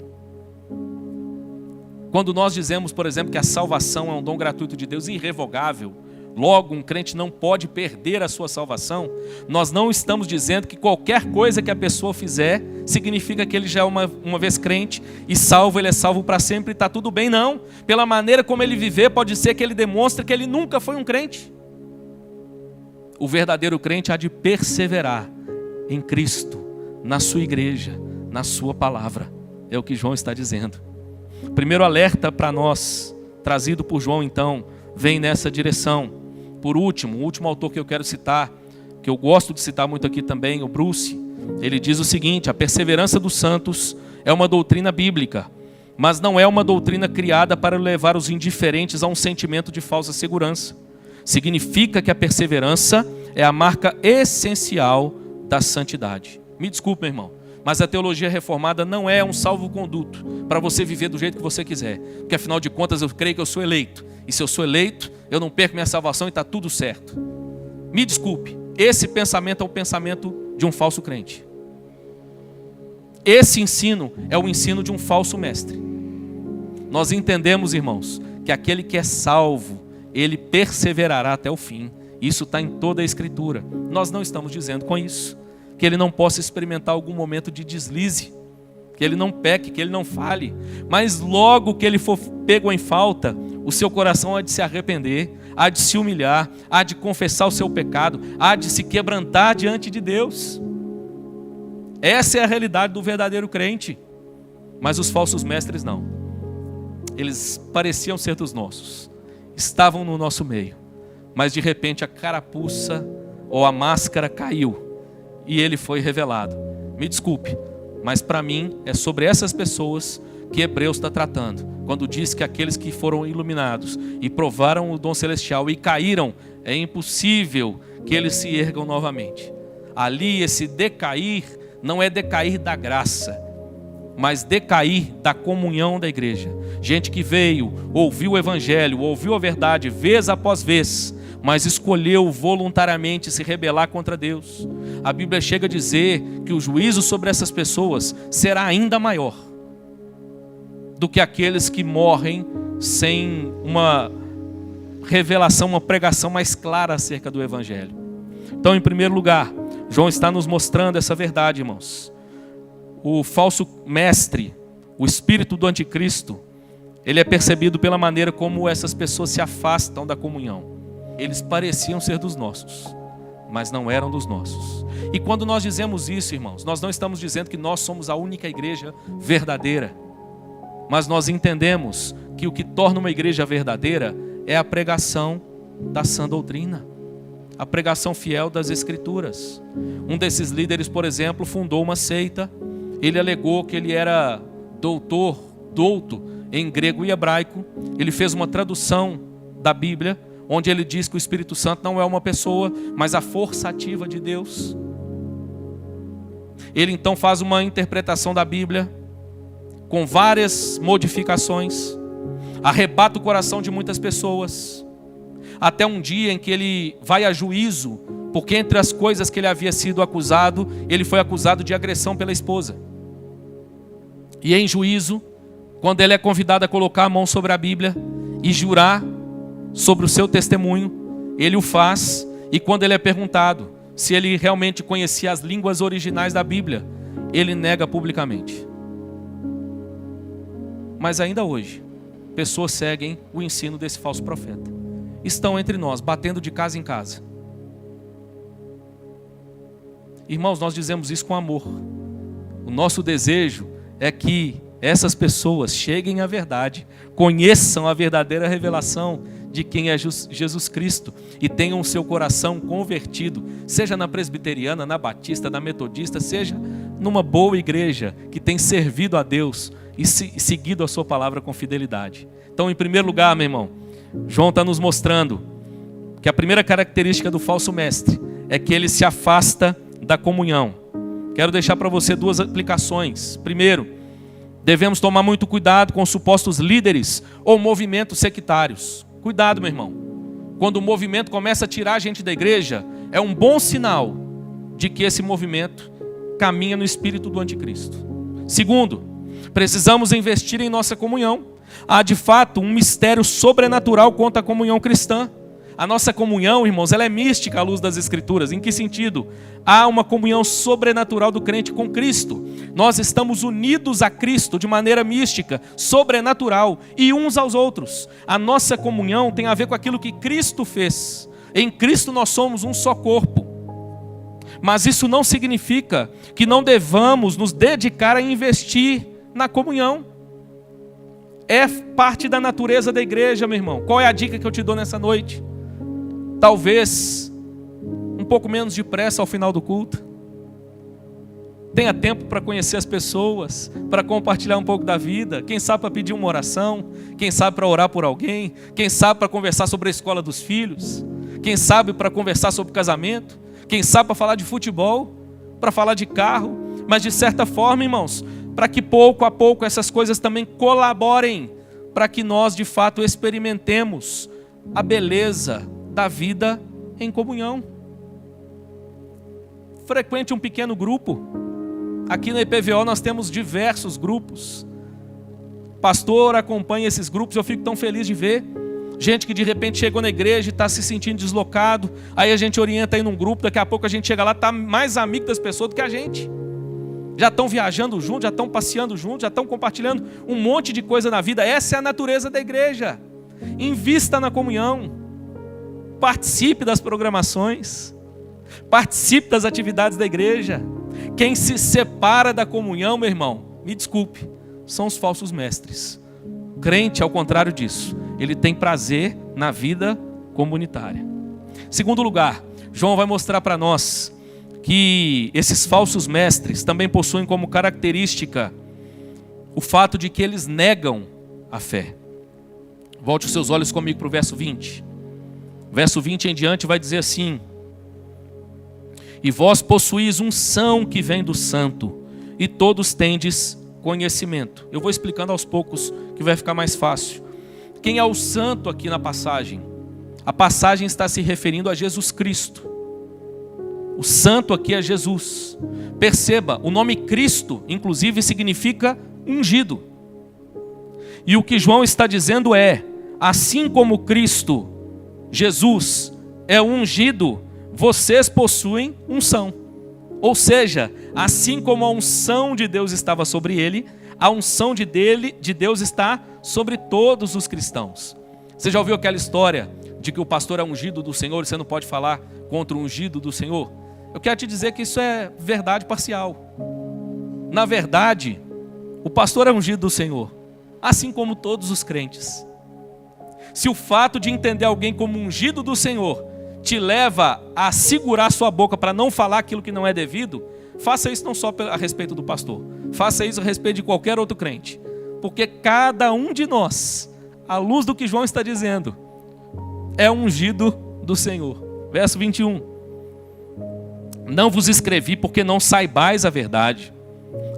Quando nós dizemos, por exemplo, que a salvação é um dom gratuito de Deus, irrevogável, logo um crente não pode perder a sua salvação, nós não estamos dizendo que qualquer coisa que a pessoa fizer significa que ele já é uma vez crente e salvo, ele é salvo para sempre e está tudo bem, não. Pela maneira como ele viver, pode ser que ele demonstre que ele nunca foi um crente. O verdadeiro crente há de perseverar em Cristo, na sua igreja, na sua palavra. É o que João está dizendo. O primeiro alerta para nós, trazido por João então, vem nessa direção. Por último, o último autor que eu quero citar, que eu gosto de citar muito aqui também, o Bruce, ele diz o seguinte: a perseverança dos santos é uma doutrina bíblica, mas não é uma doutrina criada para levar os indiferentes a um sentimento de falsa segurança. Significa que a perseverança é a marca essencial da santidade. Me desculpe, meu irmão, mas a teologia reformada não é um salvo-conduto para você viver do jeito que você quiser. Porque afinal de contas eu creio que eu sou eleito. E se eu sou eleito, eu não perco minha salvação e está tudo certo. Me desculpe, esse pensamento é o pensamento de um falso crente. Esse ensino é o ensino de um falso mestre. Nós entendemos, irmãos, que aquele que é salvo, ele perseverará até o fim. Isso está em toda a Escritura. Nós não estamos dizendo com isso que ele não possa experimentar algum momento de deslize, que ele não peque, que ele não fale, mas logo que ele for pego em falta, o seu coração há de se arrepender, há de se humilhar, há de confessar o seu pecado, há de se quebrantar diante de Deus. Essa é a realidade do verdadeiro crente. Mas os falsos mestres não. Eles pareciam ser dos nossos, estavam no nosso meio, mas de repente a carapuça ou a máscara caiu e ele foi revelado. Me desculpe, mas para mim é sobre essas pessoas que Hebreus está tratando, quando diz que aqueles que foram iluminados e provaram o dom celestial e caíram, é impossível que eles se ergam novamente. Ali esse decair não é decair da graça, mas decair da comunhão da igreja. Gente que veio, ouviu o evangelho, ouviu a verdade vez após vez, mas escolheu voluntariamente se rebelar contra Deus. A Bíblia chega a dizer que o juízo sobre essas pessoas será ainda maior do que aqueles que morrem sem uma revelação, uma pregação mais clara acerca do evangelho. Então, em primeiro lugar, João está nos mostrando essa verdade, irmãos. O falso mestre, o espírito do anticristo, ele é percebido pela maneira como essas pessoas se afastam da comunhão. Eles pareciam ser dos nossos, mas não eram dos nossos. E quando nós dizemos isso, irmãos, nós não estamos dizendo que nós somos a única igreja verdadeira, mas nós entendemos que o que torna uma igreja verdadeira é a pregação da sã doutrina, a pregação fiel das Escrituras. Um desses líderes, por exemplo, fundou uma seita. Ele alegou que ele era douto em grego e hebraico. Ele fez uma tradução da Bíblia, onde ele diz que o Espírito Santo não é uma pessoa, mas a força ativa de Deus. Ele então faz uma interpretação da Bíblia com várias modificações, arrebata o coração de muitas pessoas, até um dia em que ele vai a juízo, porque entre as coisas que ele havia sido acusado, ele foi acusado de agressão pela esposa. E em juízo, quando ele é convidado a colocar a mão sobre a Bíblia e jurar sobre o seu testemunho, ele o faz, e quando ele é perguntado se ele realmente conhecia as línguas originais da Bíblia, ele nega publicamente. Mas ainda hoje, pessoas seguem o ensino desse falso profeta. Estão entre nós, batendo de casa em casa. Irmãos, nós dizemos isso com amor. O nosso desejo é que essas pessoas cheguem à verdade, conheçam a verdadeira revelação de quem é Jesus Cristo e tenham o seu coração convertido, seja na presbiteriana, na batista, na metodista, seja numa boa igreja que tem servido a Deus e seguido a sua palavra com fidelidade. Então, em primeiro lugar, meu irmão, João está nos mostrando que a primeira característica do falso mestre é que ele se afasta da comunhão. Quero deixar para você duas aplicações. Primeiro, devemos tomar muito cuidado com os supostos líderes ou movimentos sectários. Cuidado, meu irmão. Quando o movimento começa a tirar a gente da igreja, é um bom sinal de que esse movimento caminha no espírito do anticristo. Segundo, precisamos investir em nossa comunhão. Há de fato um mistério sobrenatural quanto à comunhão cristã. A nossa comunhão, irmãos, ela é mística à luz das Escrituras. Em que sentido? Há uma comunhão sobrenatural do crente com Cristo. Nós estamos unidos a Cristo de maneira mística, sobrenatural, e uns aos outros. A nossa comunhão tem a ver com aquilo que Cristo fez. Em Cristo nós somos um só corpo. Mas isso não significa que não devamos nos dedicar a investir na comunhão. É parte da natureza da igreja, meu irmão. Qual é a dica que eu te dou nessa noite? Talvez um pouco menos de pressa ao final do culto. Tenha tempo para conhecer as pessoas, para compartilhar um pouco da vida. Quem sabe para pedir uma oração, quem sabe para orar por alguém, quem sabe para conversar sobre a escola dos filhos, quem sabe para conversar sobre casamento, quem sabe para falar de futebol, para falar de carro. Mas de certa forma, irmãos, para que pouco a pouco essas coisas também colaborem, para que nós de fato experimentemos a beleza da vida em comunhão. Frequente um pequeno grupo. Aqui na IPVO nós temos diversos grupos. Pastor acompanha esses grupos, eu fico tão feliz de ver. Gente que de repente chegou na igreja e está se sentindo deslocado, aí a gente orienta aí num grupo, daqui a pouco a gente chega lá, está mais amigo das pessoas do que a gente. Já estão viajando juntos, já estão passeando juntos, já estão compartilhando um monte de coisa na vida. Essa é a natureza da igreja. Invista na comunhão. Participe das programações. Participe das atividades da igreja. Quem se separa da comunhão, meu irmão, me desculpe, são os falsos mestres. O crente, ao contrário disso, ele tem prazer na vida comunitária. Segundo lugar, João vai mostrar para nós que esses falsos mestres também possuem como característica o fato de que eles negam a fé. Volte os seus olhos comigo para o verso 20. Verso 20 em diante vai dizer assim: e vós possuís unção que vem do santo, e todos tendes conhecimento. Eu vou explicando aos poucos, que vai ficar mais fácil. Quem é o santo aqui na passagem? A passagem está se referindo a Jesus Cristo. O santo aqui é Jesus. Perceba, o nome Cristo, inclusive, significa ungido. E o que João está dizendo é: assim como Cristo, Jesus, é ungido, vocês possuem unção. Ou seja, assim como a unção de Deus estava sobre ele, a unção de Deus está sobre todos os cristãos. Você já ouviu aquela história de que o pastor é ungido do Senhor e você não pode falar contra o ungido do Senhor? Eu quero te dizer que isso é verdade parcial. Na verdade, o pastor é ungido do Senhor, assim como todos os crentes. Se o fato de entender alguém como ungido do Senhor te leva a segurar sua boca para não falar aquilo que não é devido, faça isso não só a respeito do pastor, faça isso a respeito de qualquer outro crente. Porque cada um de nós, à luz do que João está dizendo, é ungido do Senhor. Verso 21. Não vos escrevi porque não saibais a verdade,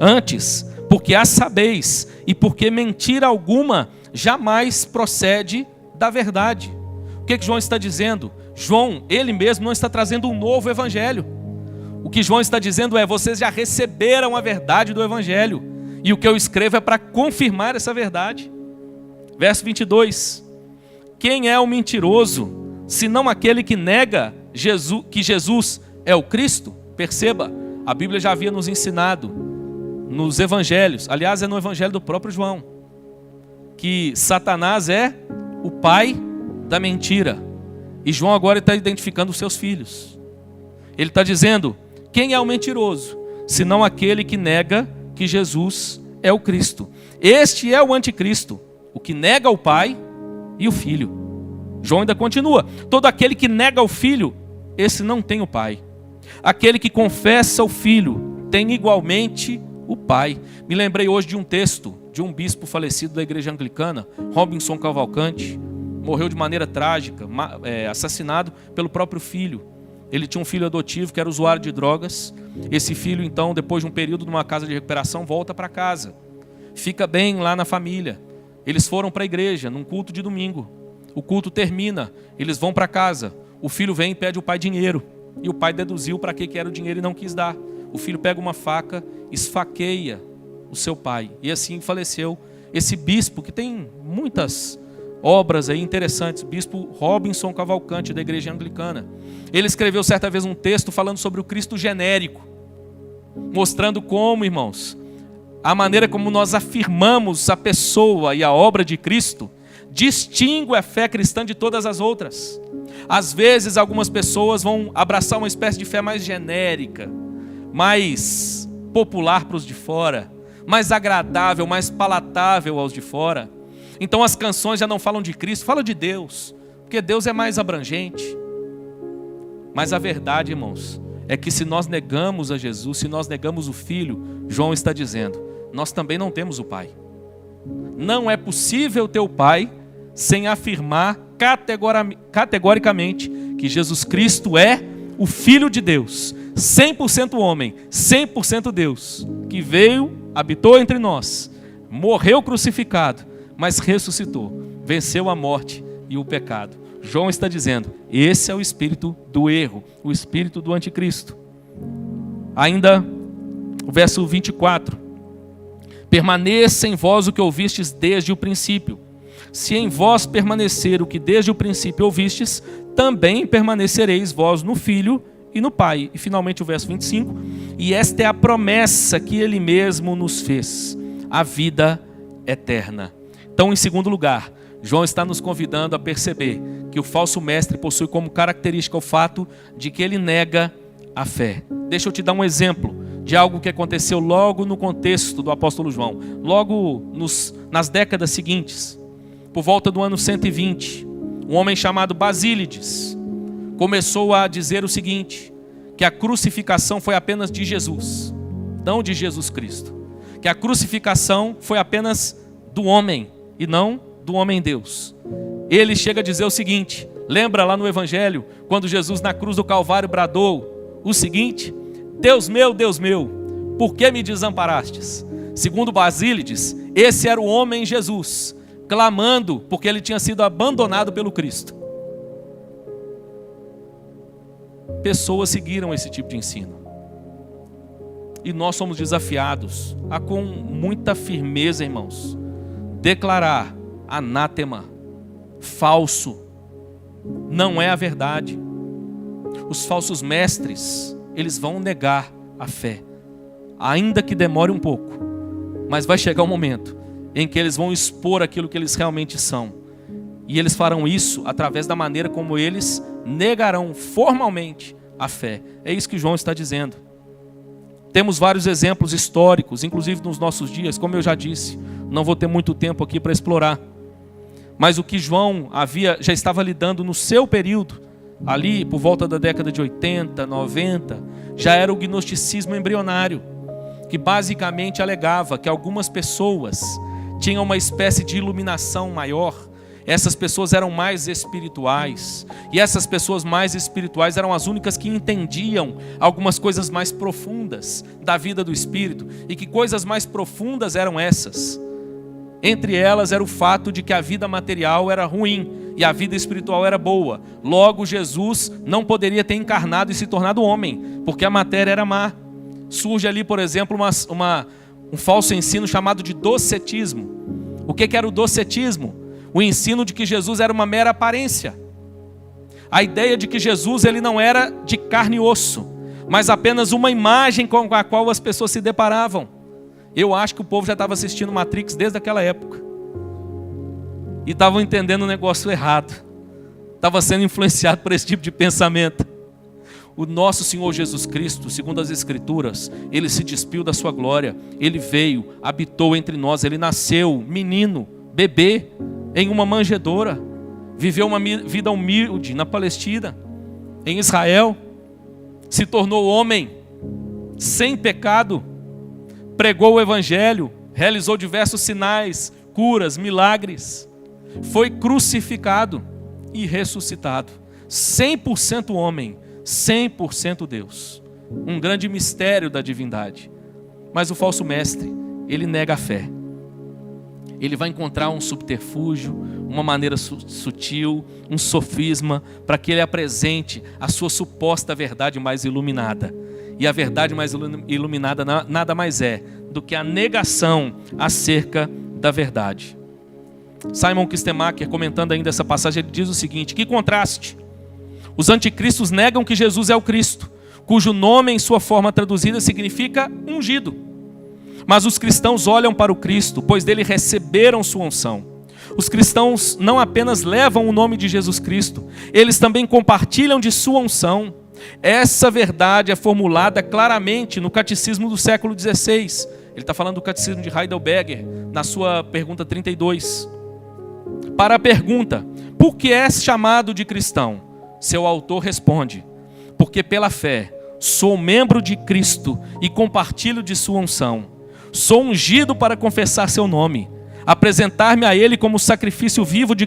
antes, porque a sabeis, e porque mentira alguma jamais procede da verdade. O que João está dizendo? João, ele mesmo, não está trazendo um novo evangelho. O que João está dizendo é: vocês já receberam a verdade do evangelho, e o que eu escrevo é para confirmar essa verdade. Verso 22. Quem é o mentiroso, senão aquele que nega que Jesus é o Cristo? Perceba, a Bíblia já havia nos ensinado nos evangelhos, aliás é no evangelho do próprio João, que Satanás é o pai da mentira. E João agora está identificando os seus filhos. Ele está dizendo: quem é o mentiroso, senão aquele que nega que Jesus é o Cristo? Este é o anticristo, o que nega o Pai e o Filho. João ainda continua: todo aquele que nega o Filho, esse não tem o Pai. Aquele que confessa o Filho tem igualmente o Pai. Me lembrei hoje de um texto de um bispo falecido da igreja anglicana, Robinson Cavalcante. Morreu de maneira trágica, assassinado pelo próprio filho. Ele tinha um filho adotivo que era usuário de drogas. Esse filho, então, depois de um período numa casa de recuperação, volta para casa. Fica bem lá na família. Eles foram para a igreja, num culto de domingo. O culto termina, eles vão para casa. O filho vem e pede ao pai dinheiro. E o pai deduziu para que era o dinheiro e não quis dar. O filho pega uma faca, esfaqueia o seu pai. E assim faleceu esse bispo, que tem muitas obras aí interessantes, bispo Robinson Cavalcante, da igreja anglicana. Ele escreveu certa vez um texto falando sobre o Cristo genérico, mostrando como, irmãos, a maneira como nós afirmamos a pessoa e a obra de Cristo distingue a fé cristã de todas as outras. Às vezes algumas pessoas vão abraçar uma espécie de fé mais genérica, mais popular para os de fora, mais agradável, mais palatável aos de fora. Então as canções já não falam de Cristo, falam de Deus, porque Deus é mais abrangente. Mas a verdade, irmãos, é que se nós negamos a Jesus, se nós negamos o Filho, João está dizendo, nós também não temos o Pai. Não é possível ter o Pai sem afirmar categoricamente que Jesus Cristo é o Filho de Deus, 100% homem, 100% Deus, que veio, habitou entre nós, morreu crucificado, mas ressuscitou, venceu a morte e o pecado. João está dizendo, esse é o espírito do erro, o espírito do anticristo. Ainda o verso 24. Permaneça em vós o que ouvistes desde o princípio. Se em vós permanecer o que desde o princípio ouvistes, também permanecereis vós no Filho e no Pai. E finalmente o verso 25. E esta é a promessa que Ele mesmo nos fez, a vida eterna. Então, em segundo lugar, João está nos convidando a perceber que o falso mestre possui como característica o fato de que ele nega a fé. Deixa eu te dar um exemplo de algo que aconteceu logo no contexto do apóstolo João, logo nas décadas seguintes. Por volta do ano 120, um homem chamado Basílides começou a dizer o seguinte, que a crucificação foi apenas de Jesus, não de Jesus Cristo. Que a crucificação foi apenas do homem e não do homem Deus. Ele chega a dizer o seguinte, lembra lá no Evangelho, quando Jesus na cruz do Calvário bradou o seguinte, Deus meu, por que me desamparastes? Segundo Basílides, esse era o homem Jesus, clamando porque ele tinha sido abandonado pelo Cristo. Pessoas seguiram esse tipo de ensino. E nós somos desafiados a, com muita firmeza, irmãos, declarar anátema, falso, não é a verdade. Os falsos mestres, eles vão negar a fé, ainda que demore um pouco, mas vai chegar um momento em que eles vão expor aquilo que eles realmente são. E eles farão isso através da maneira como eles negarão formalmente a fé. É isso que João está dizendo. Temos vários exemplos históricos, inclusive nos nossos dias, como eu já disse. Não vou ter muito tempo aqui para explorar. Mas o que João já estava lidando no seu período, ali por volta da década de 80, 90, já era o gnosticismo embrionário, que basicamente alegava que algumas pessoas tinham uma espécie de iluminação maior Essas pessoas eram mais espirituais. E essas pessoas mais espirituais eram as únicas que entendiam algumas coisas mais profundas da vida do Espírito. E que coisas mais profundas eram essas? Entre elas era o fato de que a vida material era ruim e a vida espiritual era boa. Logo, Jesus não poderia ter encarnado e se tornado homem, porque a matéria era má. Surge ali, por exemplo, um falso ensino chamado de docetismo. O que era o docetismo? O ensino de que Jesus era uma mera aparência. A ideia de que Jesus ele não era de carne e osso, mas apenas uma imagem com a qual as pessoas se deparavam. Eu acho que o povo já estava assistindo Matrix desde aquela época. E estavam entendendo o negócio errado. Estava sendo influenciado por esse tipo de pensamento. O nosso Senhor Jesus Cristo, segundo as Escrituras, Ele se despiu da sua glória. Ele veio, habitou entre nós. Ele nasceu menino, bebê, em uma manjedoura. Viveu uma vida humilde na Palestina, em Israel. Se tornou homem, sem pecado. Pregou o Evangelho, realizou diversos sinais, curas, milagres. Foi crucificado e ressuscitado. 100% homem, 100% Deus. Um grande mistério da divindade. Mas o falso mestre, ele nega a fé. Ele vai encontrar um subterfúgio, uma maneira sutil, um sofisma, para que ele apresente a sua suposta verdade mais iluminada. E a verdade mais iluminada nada mais é do que a negação acerca da verdade. Simon Kistemaker, comentando ainda essa passagem, ele diz o seguinte: que contraste! Os anticristos negam que Jesus é o Cristo, cujo nome em sua forma traduzida significa ungido. Mas os cristãos olham para o Cristo, pois dele receberam sua unção. Os cristãos não apenas levam o nome de Jesus Cristo, eles também compartilham de sua unção. Essa verdade é formulada claramente no Catecismo do século XVI. Ele está falando do Catecismo de Heidelberg, na sua pergunta 32. Para a pergunta, por que és chamado de cristão? Seu autor responde: porque pela fé sou membro de Cristo e compartilho de sua unção. Sou ungido para confessar seu nome, apresentar-me a Ele como sacrifício vivo de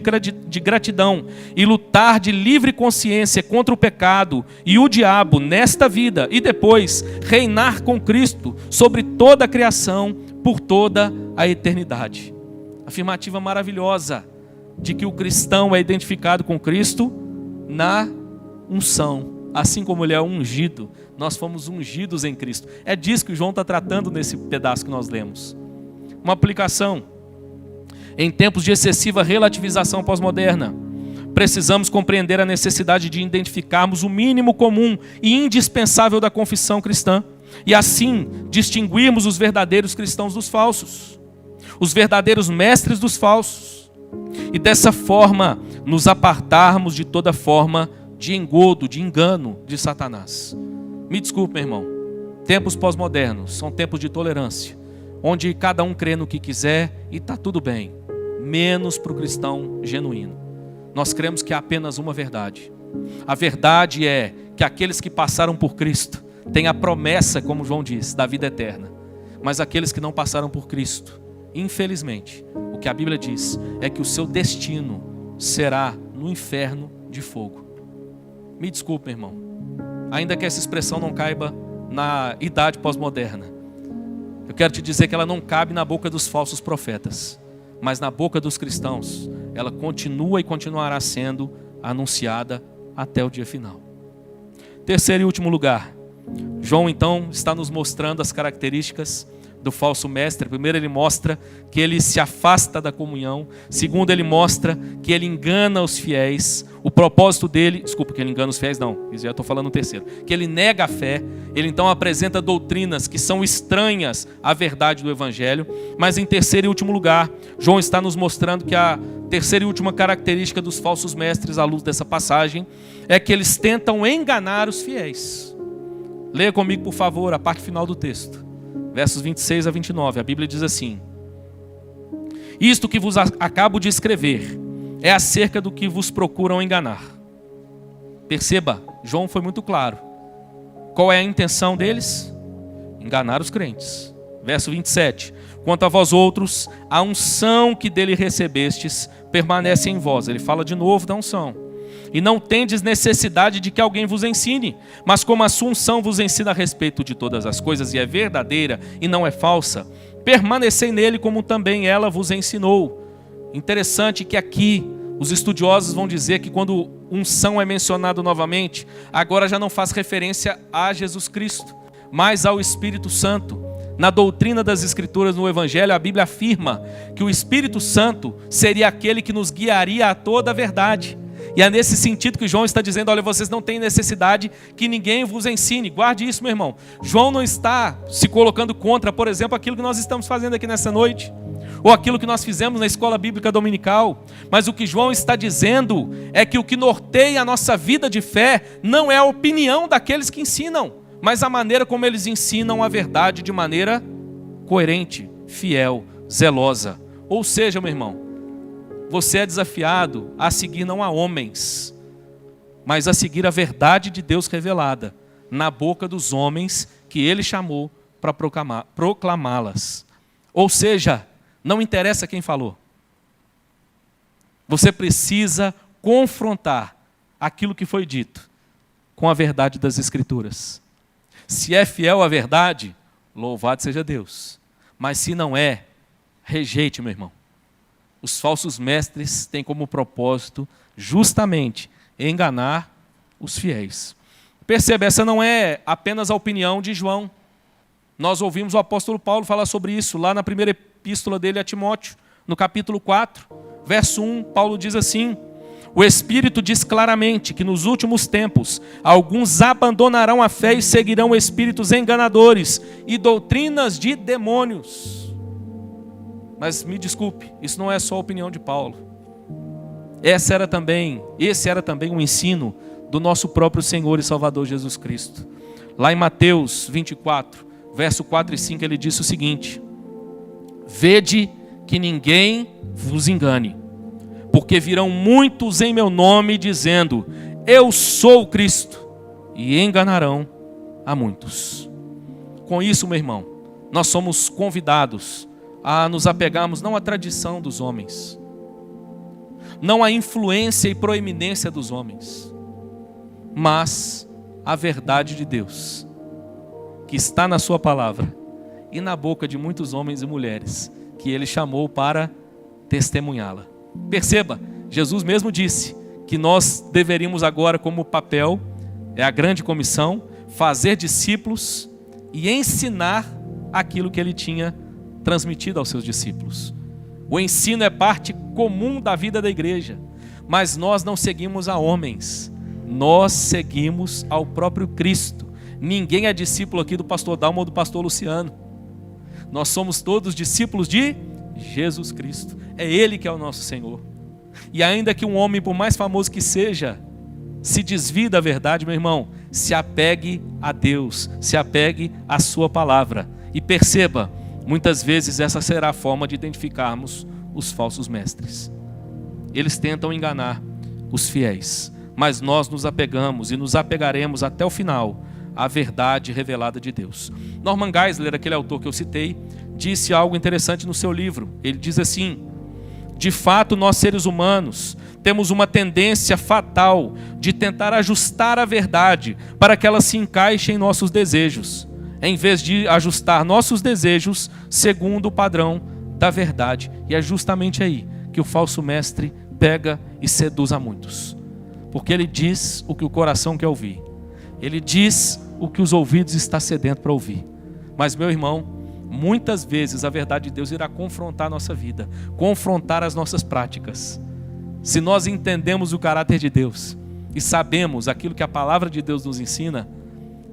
gratidão e lutar de livre consciência contra o pecado e o diabo nesta vida e depois reinar com Cristo sobre toda a criação por toda a eternidade. Afirmativa maravilhosa de que o cristão é identificado com Cristo na unção. Assim como ele é ungido, nós fomos ungidos em Cristo. É disso que João está tratando nesse pedaço que nós lemos. Uma aplicação. Em tempos de excessiva relativização pós-moderna, precisamos compreender a necessidade de identificarmos o mínimo comum e indispensável da confissão cristã, e assim distinguirmos os verdadeiros cristãos dos falsos, os verdadeiros mestres dos falsos, e dessa forma nos apartarmos de toda forma de engodo, de engano de Satanás. Me desculpe, meu irmão, tempos pós-modernos são tempos de tolerância, onde cada um crê no que quiser e está tudo bem, menos para o cristão genuíno. Nós cremos que há apenas uma verdade. A verdade é que aqueles que passaram por Cristo têm a promessa, como João diz, da vida eterna. Mas aqueles que não passaram por Cristo, infelizmente, o que a Bíblia diz é que o seu destino será no inferno de fogo. Me desculpe, meu irmão, ainda que essa expressão não caiba na idade pós-moderna, eu quero te dizer que ela não cabe na boca dos falsos profetas, mas na boca dos cristãos, ela continua e continuará sendo anunciada até o dia final. Terceiro e último lugar, João então está nos mostrando as características do falso mestre. Primeiro, ele mostra que ele se afasta da comunhão. Segundo, ele mostra que ele engana os fiéis. O propósito dele, desculpa, que ele engana os fiéis não, isso já estou falando no terceiro, que ele nega a fé. Ele então apresenta doutrinas que são estranhas à verdade do Evangelho. Mas em terceiro e último lugar, João está nos mostrando que a terceira e última característica dos falsos mestres, à luz dessa passagem, é que eles tentam enganar os fiéis. Leia comigo, por favor, a parte final do texto. Versos 26 a 29, a Bíblia diz assim: isto que vos acabo de escrever é acerca do que vos procuram enganar. Perceba, João foi muito claro. Qual é a intenção deles? Enganar os crentes. Verso 27, Quanto a vós outros, a unção que dele recebestes permanece em vós. Ele fala de novo da unção. E não tendes necessidade de que alguém vos ensine, mas como a sua unção vos ensina a respeito de todas as coisas, e é verdadeira e não é falsa, permanecei nele como também ela vos ensinou. Interessante que aqui os estudiosos vão dizer que quando unção é mencionado novamente, agora já não faz referência a Jesus Cristo, mas ao Espírito Santo. Na doutrina das Escrituras, no Evangelho, a Bíblia afirma que o Espírito Santo seria aquele que nos guiaria a toda a verdade. E é nesse sentido que João está dizendo, olha, vocês não têm necessidade que ninguém vos ensine. Guarde isso, meu irmão. João não está se colocando contra, por exemplo, aquilo que nós estamos fazendo aqui nessa noite, ou aquilo que nós fizemos na escola bíblica dominical. Mas o que João está dizendo é que o que norteia a nossa vida de fé não é a opinião daqueles que ensinam, mas a maneira como eles ensinam a verdade de maneira coerente, fiel, zelosa. Ou seja, meu irmão, você é desafiado a seguir não a homens, mas a seguir a verdade de Deus revelada na boca dos homens que Ele chamou para proclamá-las. Ou seja, não interessa quem falou. Você precisa confrontar aquilo que foi dito com a verdade das Escrituras. Se é fiel à verdade, louvado seja Deus. Mas se não é, rejeite, meu irmão. Os falsos mestres têm como propósito justamente enganar os fiéis. Perceba, essa não é apenas a opinião de João. Nós ouvimos o apóstolo Paulo falar sobre isso lá na primeira epístola dele a Timóteo, no capítulo 4, verso 1, Paulo diz assim: o Espírito diz claramente que nos últimos tempos alguns abandonarão a fé e seguirão espíritos enganadores e doutrinas de demônios. Mas me desculpe, isso não é só a opinião de Paulo. Esse era também um ensino do nosso próprio Senhor e Salvador Jesus Cristo. Lá em Mateus 24, verso 4 e 5, ele disse o seguinte: vede que ninguém vos engane, porque virão muitos em meu nome dizendo, eu sou o Cristo, e enganarão a muitos. Com isso, meu irmão, nós somos convidados a nos apegarmos não à tradição dos homens, não à influência e proeminência dos homens, mas à verdade de Deus, que está na sua palavra e na boca de muitos homens e mulheres que Ele chamou para testemunhá-la. Perceba, Jesus mesmo disse que nós deveríamos agora, como papel, é a grande comissão, fazer discípulos e ensinar aquilo que Ele tinha transmitido aos seus discípulos. O ensino é parte comum da vida da igreja, mas nós não seguimos a homens, nós seguimos ao próprio Cristo. Ninguém é discípulo aqui do pastor Dalmo ou do pastor Luciano. Nós somos todos discípulos de Jesus Cristo. É Ele que é o nosso Senhor. E ainda que um homem, por mais famoso que seja, se desvie da verdade, meu irmão, se apegue a Deus, se apegue à sua palavra. E perceba, muitas vezes essa será a forma de identificarmos os falsos mestres. Eles tentam enganar os fiéis, mas nós nos apegamos e nos apegaremos até o final à verdade revelada de Deus. Norman Geisler, aquele autor que eu citei, disse algo interessante no seu livro. Ele diz assim: de fato, nós seres humanos temos uma tendência fatal de tentar ajustar a verdade para que ela se encaixe em nossos desejos, em vez de ajustar nossos desejos segundo o padrão da verdade. E é justamente aí que o falso mestre pega e seduz a muitos. Porque ele diz o que o coração quer ouvir. Ele diz o que os ouvidos estão sedentos para ouvir. Mas, meu irmão, muitas vezes a verdade de Deus irá confrontar a nossa vida, confrontar as nossas práticas. Se nós entendemos o caráter de Deus e sabemos aquilo que a palavra de Deus nos ensina,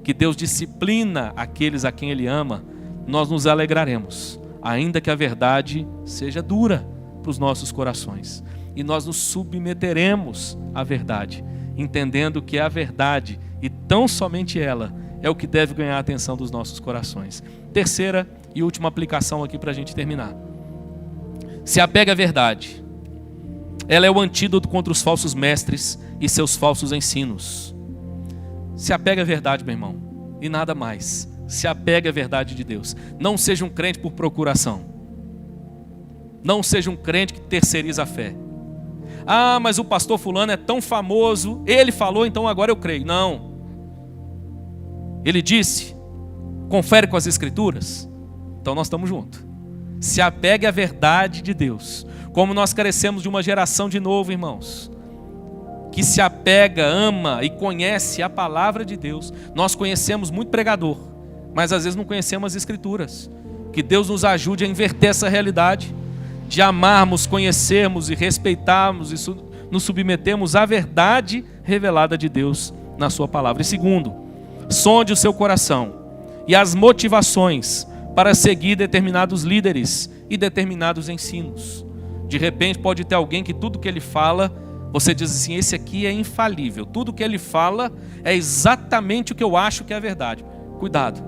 que Deus disciplina aqueles a quem Ele ama, nós nos alegraremos, ainda que a verdade seja dura para os nossos corações. E nós nos submeteremos à verdade, entendendo que a verdade, e tão somente ela, é o que deve ganhar a atenção dos nossos corações. Terceira e última aplicação aqui para a gente terminar. Se apega à verdade. Ela é o antídoto contra os falsos mestres e seus falsos ensinos. Se apega à verdade, meu irmão, e nada mais. Se apega à verdade de Deus. Não seja um crente por procuração. Não seja um crente que terceiriza a fé. Ah, mas o pastor fulano é tão famoso, ele falou, então agora eu creio. Não. Ele disse, confere com as escrituras, então nós estamos juntos. Se apegue à verdade de Deus. Como nós carecemos de uma geração de novo, irmãos, que se apega, ama e conhece a palavra de Deus. Nós conhecemos muito pregador, mas às vezes não conhecemos as escrituras. Que Deus nos ajude a inverter essa realidade, de amarmos, conhecermos e respeitarmos e nos submetermos à verdade revelada de Deus na sua palavra. E segundo, sonde o seu coração e as motivações para seguir determinados líderes e determinados ensinos. De repente pode ter alguém que tudo que ele fala, você diz assim, esse aqui é infalível, tudo que ele fala é exatamente o que eu acho que é a verdade. Cuidado,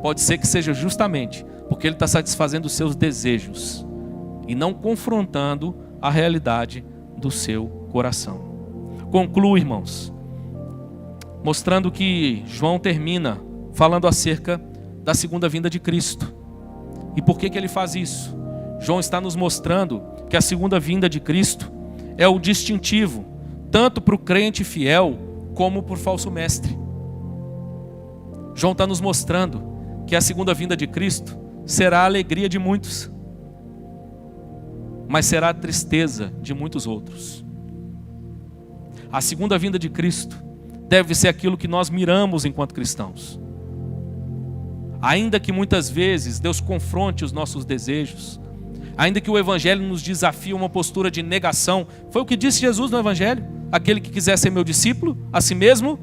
pode ser que seja justamente porque ele está satisfazendo os seus desejos e não confrontando a realidade do seu coração. Concluo, irmãos, mostrando que João termina falando acerca da segunda vinda de Cristo. E por que ele faz isso? João está nos mostrando que a segunda vinda de Cristo é o distintivo, tanto para o crente fiel, como para o falso mestre. João está nos mostrando que a segunda vinda de Cristo será a alegria de muitos, mas será a tristeza de muitos outros. A segunda vinda de Cristo deve ser aquilo que nós miramos enquanto cristãos. Ainda que muitas vezes Deus confronte os nossos desejos, ainda que o Evangelho nos desafie a uma postura de negação, foi o que disse Jesus no Evangelho: aquele que quiser ser meu discípulo, a si mesmo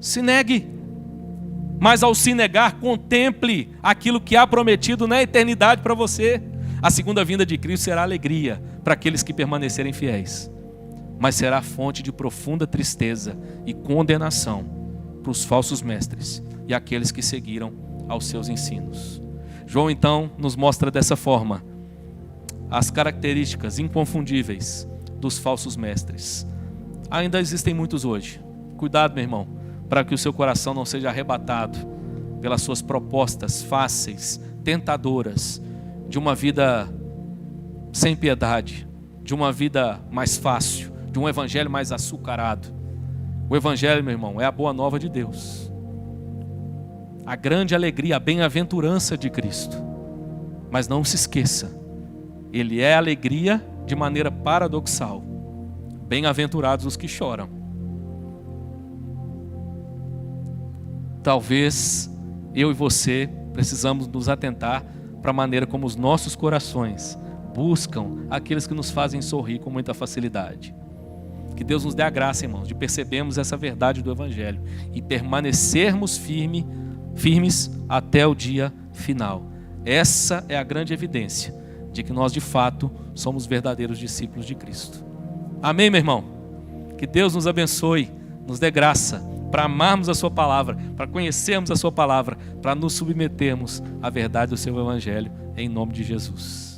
se negue. Mas ao se negar, contemple aquilo que há prometido na eternidade para você. A segunda vinda de Cristo será alegria para aqueles que permanecerem fiéis, mas será fonte de profunda tristeza e condenação para os falsos mestres e aqueles que seguiram aos seus ensinos. João então nos mostra dessa forma as características inconfundíveis dos falsos mestres. Ainda existem muitos hoje. Cuidado, meu irmão, para que o seu coração não seja arrebatado pelas suas propostas fáceis, tentadoras, de uma vida sem piedade, de uma vida mais fácil, de um evangelho mais açucarado. O evangelho, meu irmão, é a boa nova de Deus, a grande alegria, a bem-aventurança de Cristo. Mas não se esqueça, ele é alegria de maneira paradoxal. Bem-aventurados os que choram. Talvez eu e você precisamos nos atentar para a maneira como os nossos corações buscam aqueles que nos fazem sorrir com muita facilidade. Que Deus nos dê a graça, irmãos, de percebermos essa verdade do Evangelho e permanecermos firmes até o dia final. Essa é a grande evidência de que nós de fato somos verdadeiros discípulos de Cristo. Amém, meu irmão? Que Deus nos abençoe, nos dê graça para amarmos a sua palavra, para conhecermos a sua palavra, para nos submetermos à verdade do seu Evangelho, em nome de Jesus.